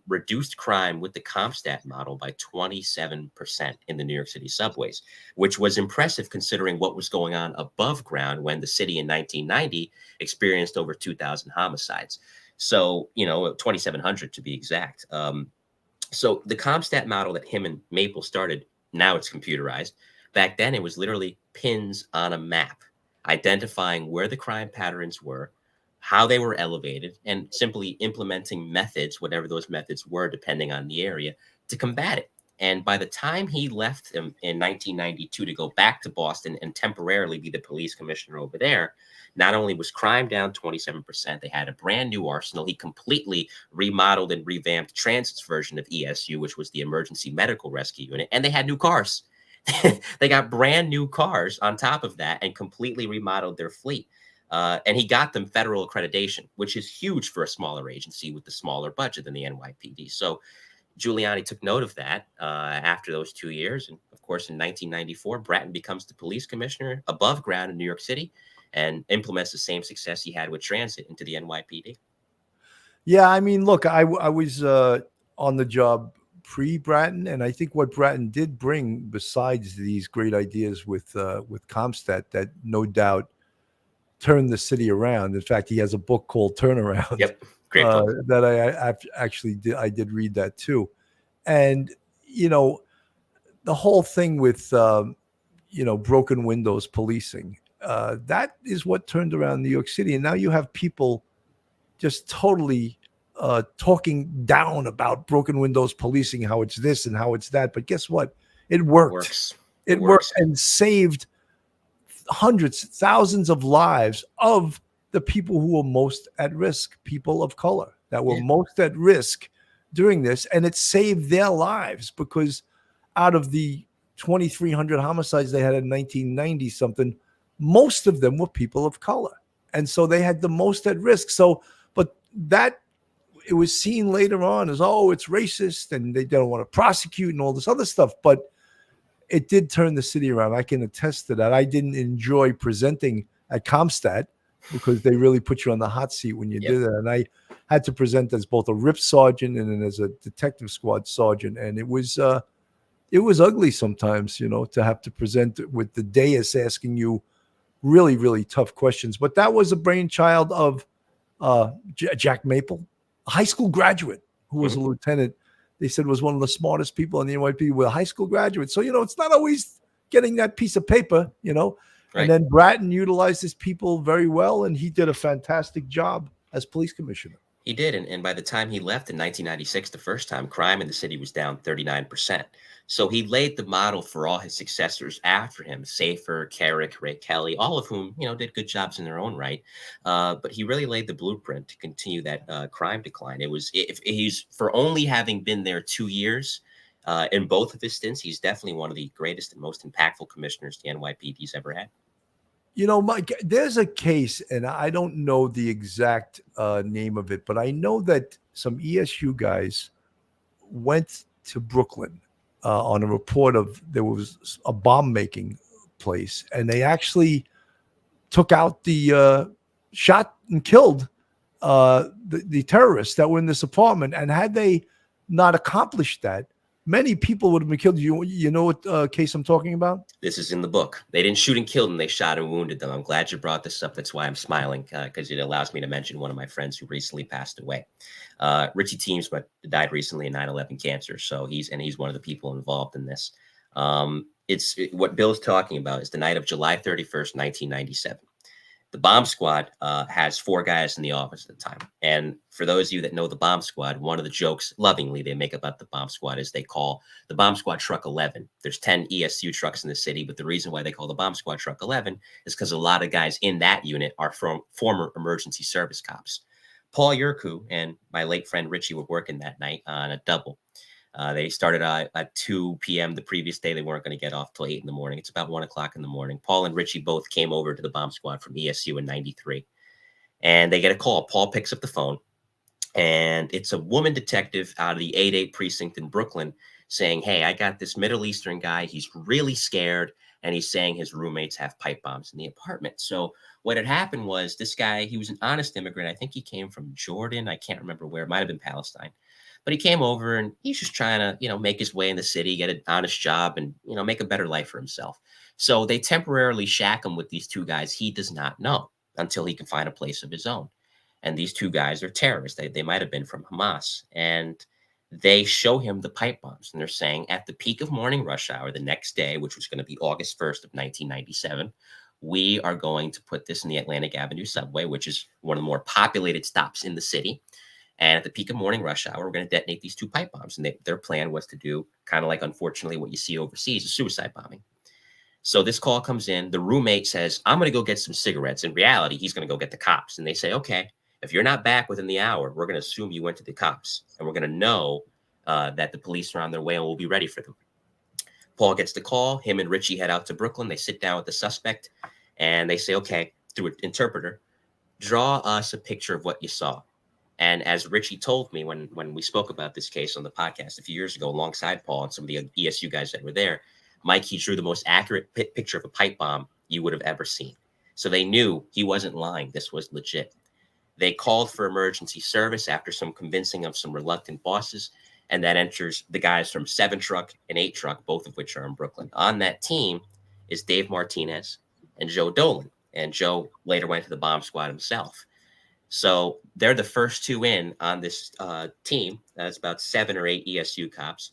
reduced crime with the Comstat model by 27% in the New York City subways, which was impressive considering what was going on above ground when the city in 1990 experienced over 2,000 homicides. So, 2,700 to be exact. So the Comstat model that him and Maple started, now it's computerized. Back then, it was literally pins on a map, identifying where the crime patterns were, how they were elevated, and simply implementing methods, whatever those methods were, depending on the area, to combat it. And by the time he left in 1992 to go back to Boston and temporarily be the police commissioner over there, not only was crime down 27%, they had a brand new arsenal. He completely remodeled and revamped Transit's version of ESU, which was the Emergency Medical Rescue Unit, and they had new cars. They got brand new cars on top of that and completely remodeled their fleet. And he got them federal accreditation, which is huge for a smaller agency with the smaller budget than the NYPD. So Giuliani took note of that after those 2 years. And of course, in 1994, Bratton becomes the police commissioner above ground in New York City and implements the same success he had with transit into the NYPD. Yeah, I mean, look, I was on the job pre-Bratton, and I think what Bratton did bring, besides these great ideas with Comstat, that no doubt turned the city around. In fact, he has a book called Turnaround. Yep, great book. That I did read that too. And the whole thing with broken windows policing, that is what turned around New York City. And now you have people just totally talking down about broken windows policing, how it's this and how it's that. But guess what? It worked. It worked and saved hundreds, thousands of lives of the people who were most at risk, people of color that were most at risk during this. And it saved their lives because out of the 2,300 homicides they had in 1990 something, most of them were people of color. And so they had the most at risk. So, but that it was seen later on as, oh, it's racist and they don't want to prosecute and all this other stuff. But it did turn the city around. I can attest to that. I didn't enjoy presenting at Comstat because they really put you on the hot seat when you did that. And I had to present as both a RIP sergeant and then as a detective squad sergeant. And it was ugly sometimes, to have to present with the dais asking you really, really tough questions. But that was a brainchild of Jack Maple, a high school graduate who was a lieutenant. They said was one of the smartest people in the NYPD with a high school graduate. So, it's not always getting that piece of paper, Right. And then Bratton utilized his people very well, and he did a fantastic job as police commissioner. He did. And by the time he left in 1996, the first time, crime in the city was down 39%. So he laid the model for all his successors after him, Safer, Carrick, Ray Kelly, all of whom, did good jobs in their own right. But he really laid the blueprint to continue that crime decline. He's for only having been there 2 years in both of his stints, he's definitely one of the greatest and most impactful commissioners the NYPD's ever had. Mike, there's a case, and I don't know the exact name of it, but I know that some ESU guys went to Brooklyn on a report of there was a bomb making place, and they actually took out the shot and killed the terrorists that were in this apartment. And had they not accomplished that, many people would have been killed. You know what case I'm talking about? This is in the book. They didn't shoot and kill them. They shot and wounded them. I'm glad you brought this up. That's why I'm smiling, because it allows me to mention one of my friends who recently passed away. Richie Teams died recently in 9/11 cancer. So he's one of the people involved in this. What Bill's talking about is the night of July 31st, 1997. The bomb squad has 4 guys in the office at the time. And for those of you that know the bomb squad, one of the jokes lovingly they make about the bomb squad is they call the bomb squad truck 11. There's 10 ESU trucks in the city, but the reason why they call the bomb squad truck 11 is because a lot of guys in that unit are from former emergency service cops. Paul Yurku and my late friend Richie were working that night on a double. They started at 2 p.m. the previous day. They weren't going to get off till 8 in the morning. It's about 1 o'clock in the morning. Paul and Richie both came over to the bomb squad from ESU in 93. And they get a call. Paul picks up the phone. And it's a woman detective out of the 8-8 precinct in Brooklyn saying, hey, I got this Middle Eastern guy. He's really scared. And he's saying his roommates have pipe bombs in the apartment. So what had happened was this guy, he was an honest immigrant. I think he came from Jordan. I can't remember where. It might have been Palestine. But he came over and he's just trying to, make his way in the city, get an honest job and, make a better life for himself. So they temporarily shack him with these 2 guys he does not know until he can find a place of his own. And these 2 guys are terrorists. They might have been from Hamas. And they show him the pipe bombs. And they're saying at the peak of morning rush hour the next day, which was going to be August 1st of 1997, we are going to put this in the Atlantic Avenue subway, which is one of the more populated stops in the city. And at the peak of morning rush hour, we're going to detonate these 2 pipe bombs. And their plan was to do kind of like, unfortunately, what you see overseas, a suicide bombing. So this call comes in. The roommate says, I'm going to go get some cigarettes. In reality, he's going to go get the cops. And they say, okay, if you're not back within the hour, we're going to assume you went to the cops. And we're going to know that the police are on their way and we'll be ready for them. Paul gets the call. Him and Richie head out to Brooklyn. They sit down with the suspect. And they say, okay, through an interpreter, draw us a picture of what you saw. And as Richie told me when we spoke about this case on the podcast a few years ago, alongside Paul and some of the ESU guys that were there, Mike, he drew the most accurate picture of a pipe bomb you would have ever seen. So they knew he wasn't lying. This was legit. They called for emergency service after some convincing of some reluctant bosses. And that enters the guys from 7 truck and 8 truck, both of which are in Brooklyn. On that team is Dave Martinez and Joe Dolan. And Joe later went to the bomb squad himself. So they're the first 2 in on this team. That's about 7 or 8 ESU cops.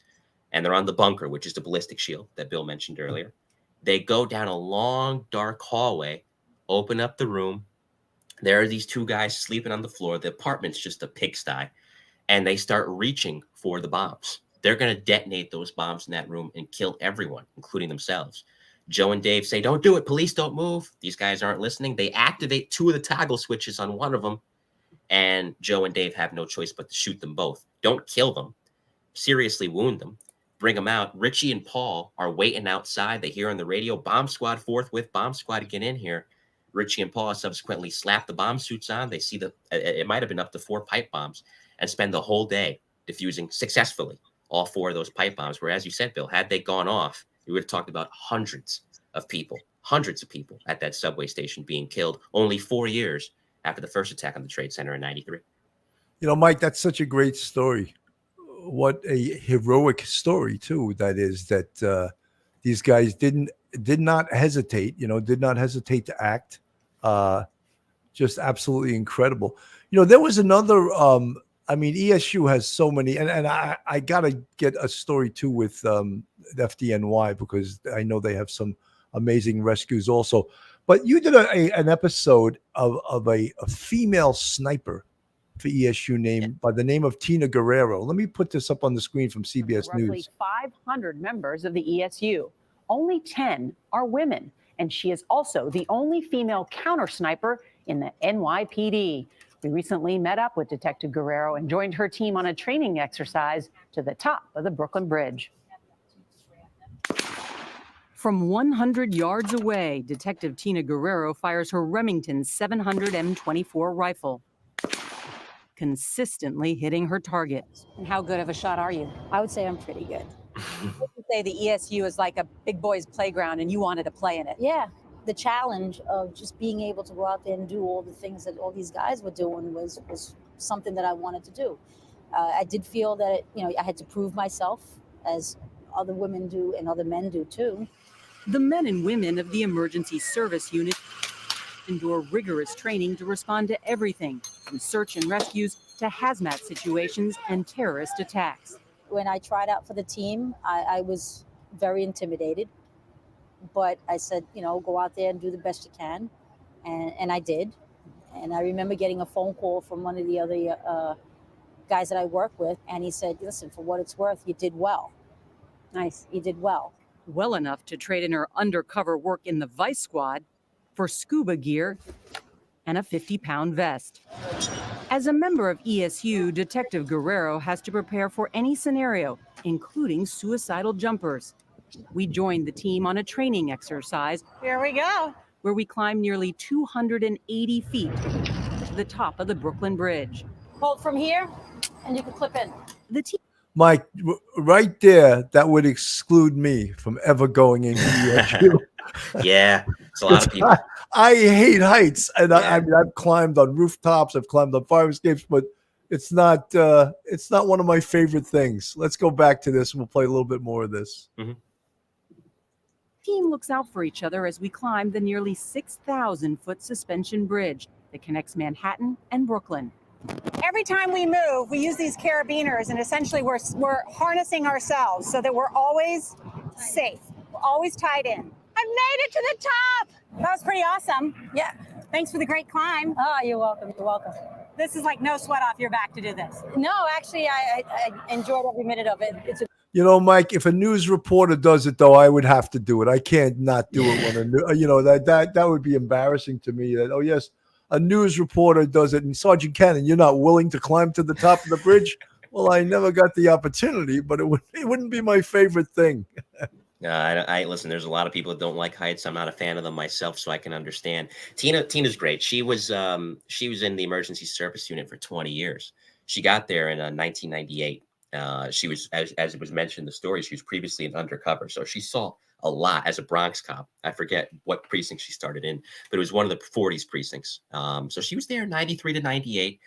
And they're on the bunker, which is the ballistic shield that Bill mentioned earlier. They go down a long, dark hallway, open up the room. There are these 2 guys sleeping on the floor. The apartment's just a pigsty. And they start reaching for the bombs. They're going to detonate those bombs in that room and kill everyone, including themselves. Joe and Dave say, don't do it. Police, don't move. These guys aren't listening. They activate 2 of the toggle switches on one of them. And Joe and Dave have no choice but to shoot them both. Don't kill them. Seriously wound them. Bring them out. Richie and Paul are waiting outside. They hear on the radio, bomb squad forthwith. Bomb squad, get in here. Richie and Paul subsequently slap the bomb suits on. They see it might have been up to 4 pipe bombs and spend the whole day defusing successfully all 4 of those pipe bombs. Where, as you said, Bill, had they gone off, we would have talked about hundreds of people at that subway station being killed only 4 years after the first attack on the Trade Center in 93. Mike, that's such a great story. What a heroic story, too, that is, that these guys did not hesitate, did not hesitate to act. Just absolutely incredible. There was another, ESU has so many, and I got to get a story, too, with FDNY, because I know they have some amazing rescues also. But you did an episode of a female sniper for ESU by the name of Tina Guerrero. Let me put this up on the screen from CBS Roughly News. 500 members of the ESU. Only 10 are women, and she is also the only female counter sniper in the NYPD. We recently met up with Detective Guerrero and joined her team on a training exercise to the top of the Brooklyn Bridge. From 100 yards away, Detective Tina Guerrero fires her Remington 700 M24 rifle, consistently hitting her target. And how good of a shot are you? I would say I'm pretty good. would say the ESU is like a big boys playground and you wanted to play in it. Yeah. The challenge of just being able to go out there and do all the things that all these guys were doing was something that I wanted to do. I did feel that, I had to prove myself, as other women do and other men do too. The men and women of the emergency service unit endure rigorous training to respond to everything from search and rescues to hazmat situations and terrorist attacks. When I tried out for the team, I was very intimidated, but I said, go out there and do the best you can. And I did. And I remember getting a phone call from one of the other guys that I work with, and he said, listen, for what it's worth, you did well. Nice. You did well. Well enough to trade in her undercover work in the Vice Squad for scuba gear and a 50-pound vest. As a member of ESU, Detective Guerrero has to prepare for any scenario, including suicidal jumpers. We joined the team on a training exercise. Here we go. Where we climbed nearly 280 feet to the top of the Brooklyn Bridge. Hold from here, and you can clip in. The team Mike, right there, that would exclude me from ever going into ESU. Yeah, it's a lot of people. I hate heights, and Yeah. I mean, I've climbed on rooftops, I've climbed on fire escapes, but it's not one of my favorite things. Let's go back to this. We'll play a little bit more of this. team looks out for each other as we climb the nearly 6,000-foot suspension bridge that connects Manhattan and Brooklyn. Every time we move, we use these carabiners, and essentially we're harnessing ourselves so that we're always safe. We're always tied in. I made it to the top. That was pretty awesome. Yeah. Thanks for the great climb. Ah, you're welcome. You're welcome. This is like no sweat off your back to do this. No, actually, I enjoyed every minute of it. It's a You know, Mike, if a news reporter does it, though, I would have to do it. I can't not do it when that would be embarrassing to me. That, oh, yes, a news reporter does it. And Sergeant Cannon, you're not willing to climb to the top of the bridge? Well, I never got the opportunity, but it wouldn't be my favorite thing. I listen. There's a lot of people that don't like heights. I'm not a fan of them myself, so I can understand. Tina's great. She was in the emergency service unit for 20 years. She got there in 1998. She was, as it was mentioned in the story, she was previously an undercover, so she saw a lot as a Bronx cop. I forget what precinct she started in, but it was one of the 40s precincts. So she was there 93 to 98.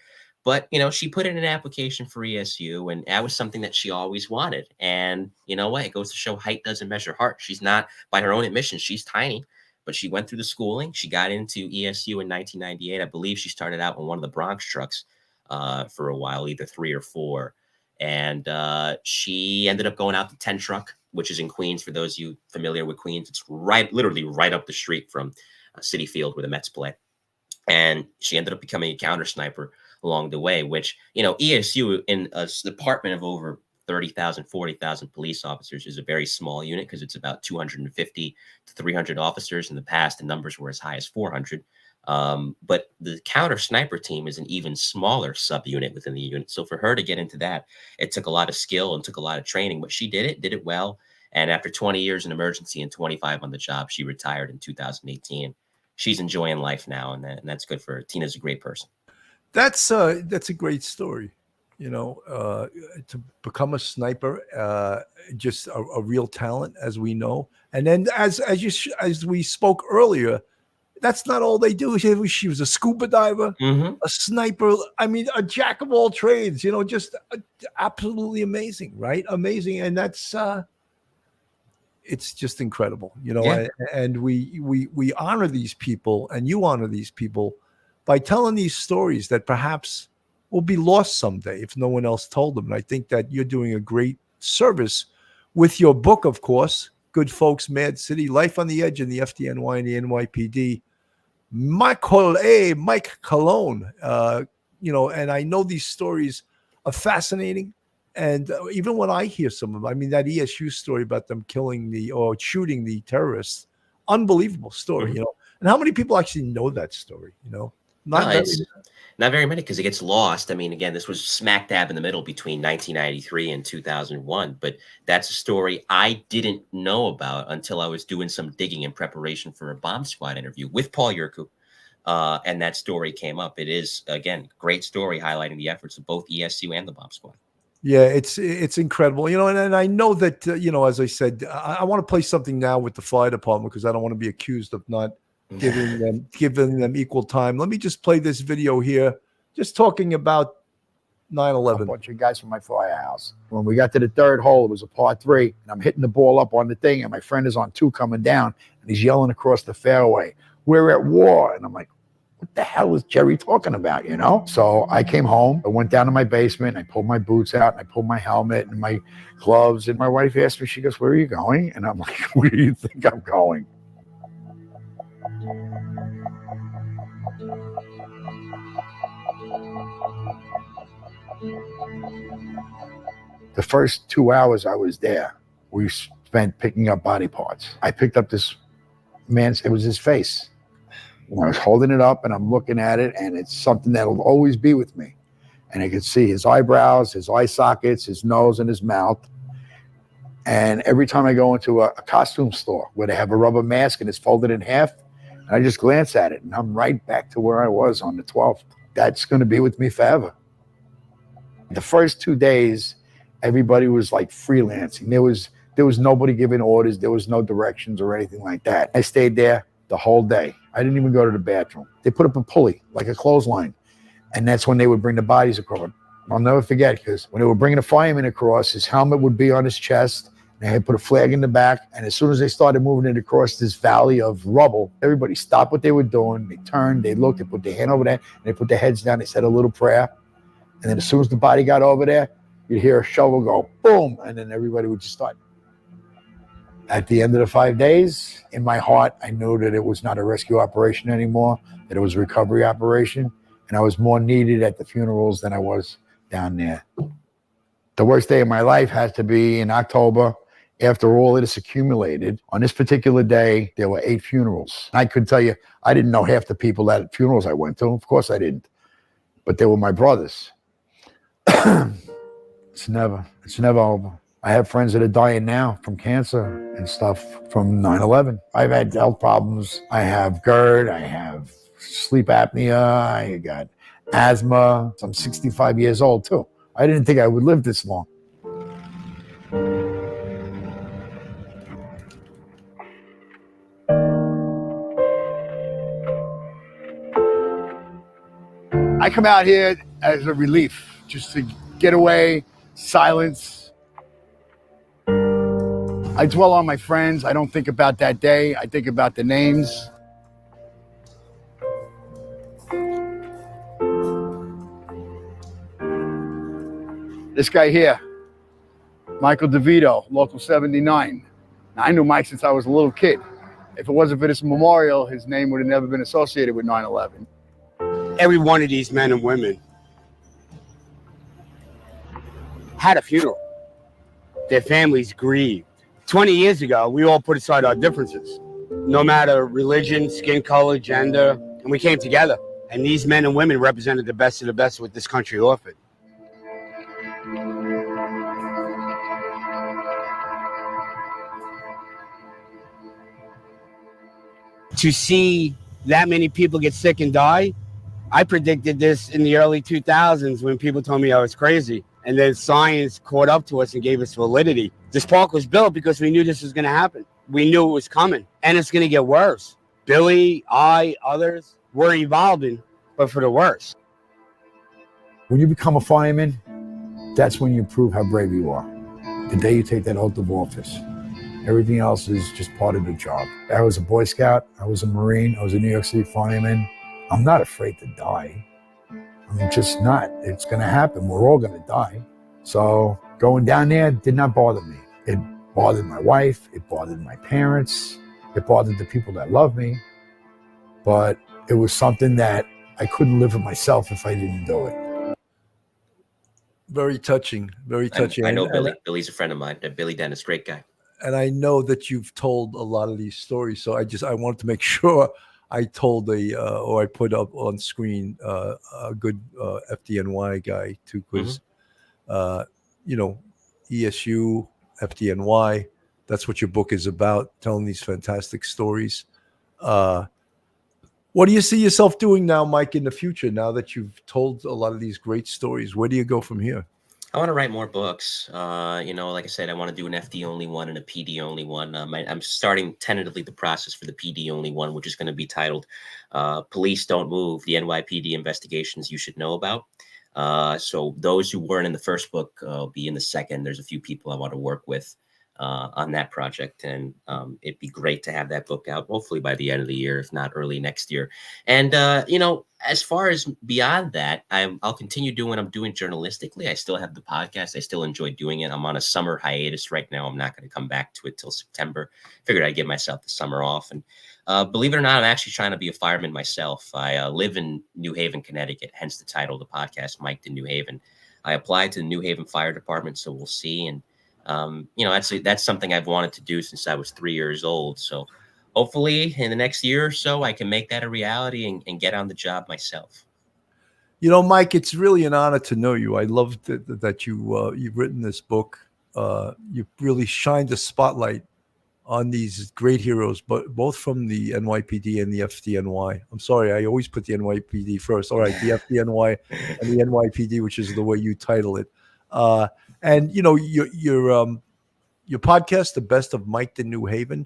But, she put in an application for ESU, and that was something that she always wanted. And you know what? It goes to show height doesn't measure heart. She's not, by her own admission, she's tiny, but she went through the schooling. She got into ESU in 1998. I believe she started out in one of the Bronx trucks for a while, either 3 or 4. And she ended up going out to 10 truck, which is in Queens. For those of you familiar with Queens, it's literally right up the street from Citi Field where the Mets play. And she ended up becoming a counter sniper along the way, which, ESU in a department of over 30,000, 40,000 police officers is a very small unit because it's about 250 to 300 officers. In the past, the numbers were as high as 400. But the counter sniper team is an even smaller subunit within the unit. So for her to get into that, it took a lot of skill and took a lot of training, but she did it well. And after 20 years in emergency and 25 on the job, she retired in 2018. She's enjoying life now, and that's good for her. Tina's a great person. That's a great story. To become a sniper, just a real talent, as we know. And then as we spoke earlier, that's not all they do. She was a scuba diver, a sniper. I mean, a jack of all trades. Just absolutely amazing, right? Amazing, and that's it's just incredible. Yeah. And we honor these people, and you honor these people by telling these stories that perhaps will be lost someday if no one else told them. And I think that you're doing a great service with your book, of course, Good Folks, Mad City, Life on the Edge in the FDNY and the NYPD. Mike Cologne, and I know these stories are fascinating. And even when I hear some of them, I mean, that ESU story about them shooting the terrorists, unbelievable story, And how many people actually know that story, Not very many, because it gets lost. I mean, again, this was smack dab in the middle between 1993 and 2001. But that's a story I didn't know about until I was doing some digging in preparation for a bomb squad interview with Paul Yurku. And that story came up. It is, again, great story highlighting the efforts of both ESU and the bomb squad. Yeah, it's incredible, and I know that, as I said, I want to play something now with the fire department because I don't want to be accused of not giving them equal time. Let me just play this video here, just talking about 9/11. A bunch of guys from my firehouse. When we got to the third hole, it was a par 3, and I'm hitting the ball up on the thing, and my friend is on 2 coming down, and he's yelling across the fairway, "We're at war!" And I'm like, what the hell is Jerry talking about, So I came home, I went down to my basement, I pulled my boots out, and I pulled my helmet and my gloves, and my wife asked me, she goes, "Where are you going?" And I'm like, "Where do you think I'm going?" The first 2 hours I was there, we spent picking up body parts. I picked up this man's, it was his face. And I was holding it up and I'm looking at it, and it's something that'll always be with me. And I could see his eyebrows, his eye sockets, his nose, and his mouth. And every time I go into a costume store where they have a rubber mask and it's folded in half, and I just glance at it and I'm right back to where I was on the 12th. That's going to be with me forever. The first 2 days, everybody was like freelancing. There was nobody giving orders. There was no directions or anything like that. I stayed there the whole day. I didn't even go to the bathroom. They put up a pulley, like a clothesline. And that's when they would bring the bodies across. I'll never forget, because when they were bringing a fireman across, his helmet would be on his chest. They had put a flag in the back. And as soon as they started moving it across this valley of rubble, everybody stopped what they were doing. They turned, they looked, they put their hand over there, and they put their heads down. They said a little prayer. And then as soon as the body got over there, you'd hear a shovel go, boom, and then everybody would just start. At the end of the 5 days, in my heart, I knew that it was not a rescue operation anymore, that it was a recovery operation, and I was more needed at the funerals than I was down there. The worst day of my life had to be in October, after all of this accumulated. On this particular day, there were 8 funerals. I could tell you, I didn't know half the people at funerals I went to. Of course I didn't. But they were my brothers. It's never over. I have friends that are dying now from cancer and stuff from 9/11. I've had health problems. I have GERD. I have sleep apnea. I got asthma. I'm 65 years old too. I didn't think I would live this long. I come out here as a relief, just to get away, silence. I dwell on my friends. I don't think about that day. I think about the names. This guy here, Michael DeVito, Local 79. Now, I knew Mike since I was a little kid. If it wasn't for this memorial, his name would have never been associated with 9/11. Every one of these men and women had a funeral. Their families grieved. 20 years ago, we all put aside our differences, no matter religion, skin color, gender, and we came together. And these men and women represented the best of the best what this country offered. To see that many people get sick and die, I predicted this in the early 2000s when people told me I was crazy. And then science caught up to us and gave us validity. This park was built because we knew this was going to happen. We knew it was coming, and it's going to get worse. Billy, others, we're evolving, but for the worse. When you become a fireman, that's when you prove how brave you are. The day you take that oath of office. Everything else is just part of the job. I was a Boy Scout. I was a Marine. I was a New York City fireman. I'm not afraid to die. I'm just not. It's going to happen. We're all going to die. So going down there did not bother me. It bothered my wife. It bothered my parents. It bothered the people that love me. But it was something that I couldn't live with myself if I didn't do it. Very touching. Very touching. I know Billy. Billy's a friend of mine. Billy Dennis, great guy. And I know that you've told a lot of these stories. So I wanted to make sure I told or I put up on screen a good FDNY guy too, because ESU, FDNY, that's what your book is about, telling these fantastic stories. What do you see yourself doing now, Mike, in the future? Now that you've told a lot of these great stories, where do you go from here? I want to write more books. Like I said, I want to do an FD only one and a PD only one. I'm starting tentatively the process for the PD only one, which is going to be titled Police Don't Move, the NYPD Investigations You Should Know About. So those who weren't in the first book will be in the second. There's a few people I want to work with on that project. And it'd be great to have that book out, hopefully by the end of the year, if not early next year. And, as far as beyond that, I'll continue doing what I'm doing journalistically. I still have the podcast. I still enjoy doing it. I'm on a summer hiatus right now. I'm not going to come back to it till September. Figured I'd give myself the summer off. And Believe it or not, I'm actually trying to be a fireman myself. I live in New Haven, Connecticut, hence the title of the podcast, Mike to New Haven. I applied to the New Haven Fire Department, so we'll see. And, that's something I've wanted to do since I was 3 years old. So hopefully in the next year or so, I can make that a reality and get on the job myself. Mike, it's really an honor to know you. I love that you've written this book. You've really shined a spotlight on these great heroes, but both from the NYPD and the FDNY. I'm sorry, I always put the NYPD first. All right, the FDNY and the NYPD, which is the way you title it. And your podcast, The Best of Mike to New Haven.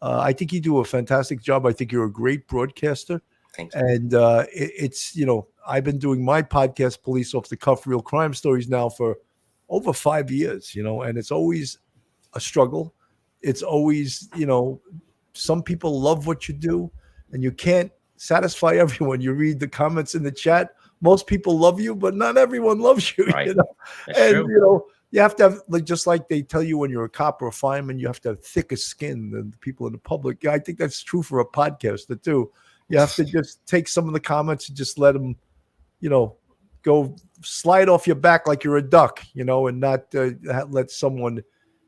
I think you do a fantastic job. I think you're a great broadcaster. Thank you. And it's I've been doing my podcast, Police Off the Cuff, Real Crime Stories, now for over 5 years. And it's always a struggle. It's always, some people love what you do, and you can't satisfy everyone. You read the comments in the chat. Most people love you, but not everyone loves you. Right. That's and true. You have to have, just like they tell you when you're a cop or a fireman, you have to have thicker skin than the people in the public. Yeah, I think that's true for a podcaster too. You have to just take some of the comments and just let them, go slide off your back like you're a duck, and not let someone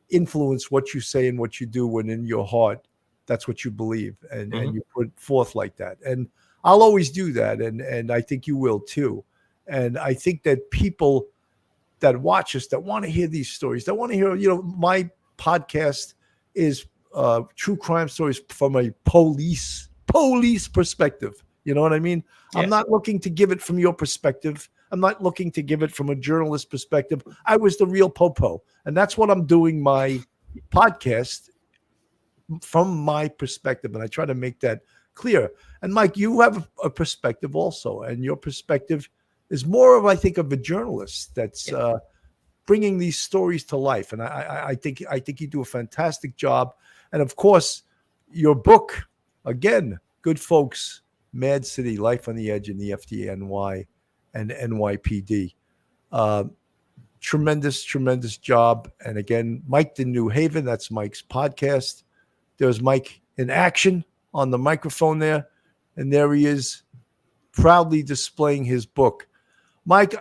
influence what you say and what you do, when in your heart that's what you believe, and you put forth like that. And I'll always do that, and I think you will too. And I think that people that watch us, that want to hear these stories, that want to hear, my podcast is true crime stories from a police perspective. You know what I mean? Yes. I'm not looking to give it from your perspective. I'm not looking to give it from a journalist perspective. I was the real popo. And that's what I'm doing my podcast from my perspective. And I try to make that clear. And Mike, you have a perspective also. And your perspective is more of, I think, of a journalist that's bringing these stories to life. And I think you do a fantastic job. And of course, your book, again, Good Folks, Mad City, Life on the Edge in the FDNY and NYPD. Tremendous job. And again, Mike to New Haven, that's Mike's podcast. There's Mike in action on the microphone there. And there he is, proudly displaying his book. Mike,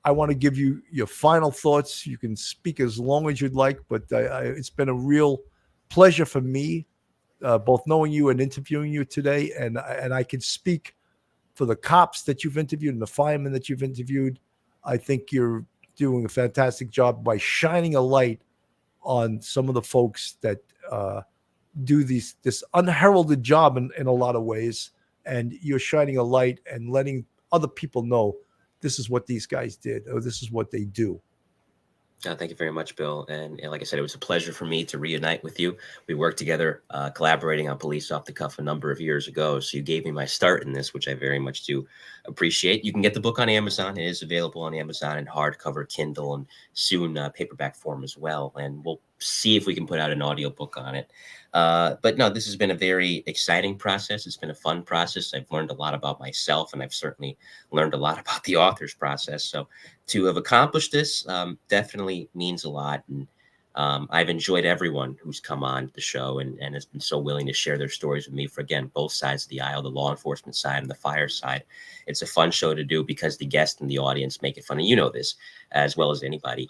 I want to give you your final thoughts. You can speak as long as you'd like, but it's been a real pleasure for me, both knowing you and interviewing you today. And I can speak for the cops that you've interviewed and the firemen that you've interviewed. I think you're doing a fantastic job by shining a light on some of the folks that do this unheralded job in a lot of ways. And you're shining a light and letting other people know this is what these guys did, or this is what they do. Thank you very much, Bill. And like I said, it was a pleasure for me to reunite with you. We worked together, collaborating on Police Off the Cuff a number of years ago. So you gave me my start in this, which I very much do appreciate. You can get the book on Amazon. It is available on Amazon in hardcover, Kindle, and soon paperback form as well. And we'll see if we can put out an audiobook on it. But no, this has been a very exciting process. It's been a fun process. I've learned a lot about myself, and I've certainly learned a lot about the author's process. So to have accomplished this definitely means a lot. And I've enjoyed everyone who's come on the show and has been so willing to share their stories with me for, again, both sides of the aisle, the law enforcement side and the fire side. It's a fun show to do because the guest and the audience make it fun. And you know this as well as anybody.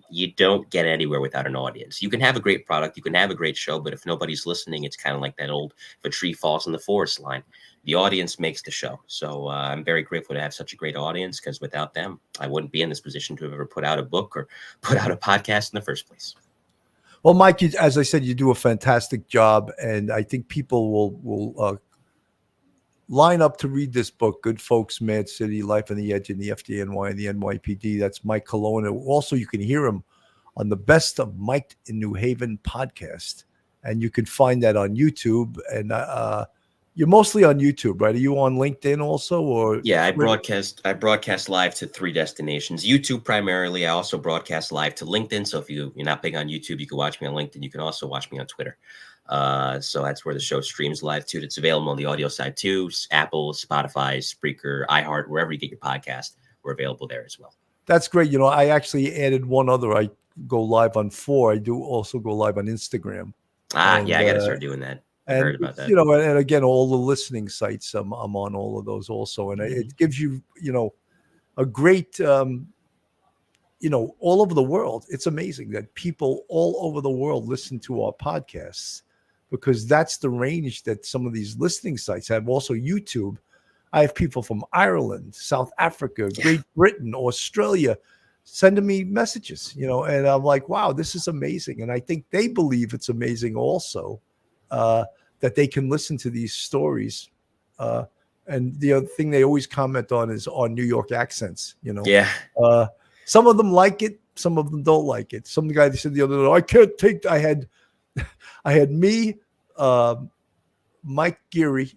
You don't get anywhere without an audience. You can have a great product, you can have a great show, but if nobody's listening, it's kind of like that old, if a tree falls in the forest line. The audience makes the show. So I'm very grateful to have such a great audience, because without them, I wouldn't be in this position to have ever put out a book or put out a podcast in the first place. Well, Mike, as I said, you do a fantastic job, and I think people will line up to read this book, Good Folks, Mad City, Life on the Edge in the FDNY and the NYPD. That's Mike Colon. Also, you can hear him on the Best of Mike in New Haven podcast, and you can find that on YouTube. And you're mostly on YouTube, right? Are you on LinkedIn also, or? Yeah, I broadcast live to 3 destinations. YouTube primarily. I also broadcast live to LinkedIn. So if you're not big on YouTube, you can watch me on LinkedIn. You can also watch me on Twitter. So that's where the show streams live to. It's available on the audio side too. Apple, Spotify, Spreaker, iHeart, wherever you get your podcast, we're available there as well. That's great. I actually added one other. I go live on 4. I do also go live on Instagram. Yeah, I got to start doing that. I heard about that. You know, and again, all the listening sites, I'm on all of those also, and it gives you, you know, a great, you know, all over the world. It's amazing that people all over the world listen to our podcasts, because that's the range that some of these listening sites have. Also, YouTube. I have people from Ireland, South Africa, Great Britain, Australia sending me messages, you know, and I'm like, wow, this is amazing. And I think they believe it's amazing also, that they can listen to these stories. And the other thing they always comment on is our New York accents, you know. Yeah. Some of them like it, some of them don't like it. Some guy said the other day, I can't take, I had me, Mike Geary,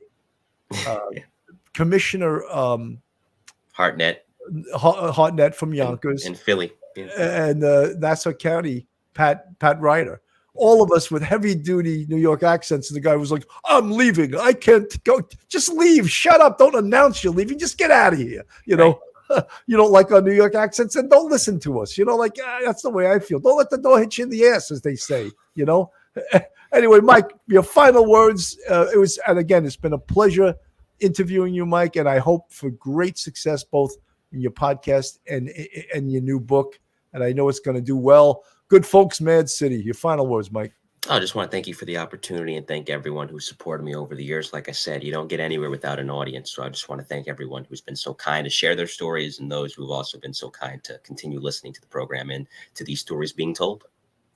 Commissioner Hartnett from Yonkers in Philly, and Nassau County, Pat Ryder. All of us with heavy duty New York accents. And the guy was like, I'm leaving. I can't go. Just leave. Shut up. Don't announce you're leaving. Just get out of here. You know, you don't like our New York accents, and don't listen to us. You know, like, that's the way I feel. Don't let the door hit you in the ass, as they say, you know. Anyway, Mike, your final words. And again, it's been a pleasure interviewing you, Mike, and I hope for great success both in your podcast and your new book. And I know it's going to do well. Good folks, Mad City. Your final words, Mike. I just want to thank you for the opportunity and thank everyone who supported me over the years. Like I said, you don't get anywhere without an audience. So I just want to thank everyone who's been so kind to share their stories, and those who've also been so kind to continue listening to the program and to these stories being told.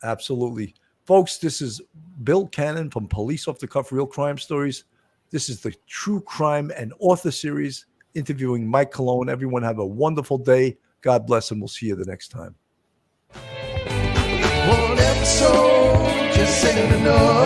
Absolutely. Folks, this is Bill Cannon from Police Off the Cuff Real Crime Stories. This is the True Crime and Author Series, interviewing Mike Colon. Everyone have a wonderful day. God bless, and we'll see you the next time. One episode just ain't enough.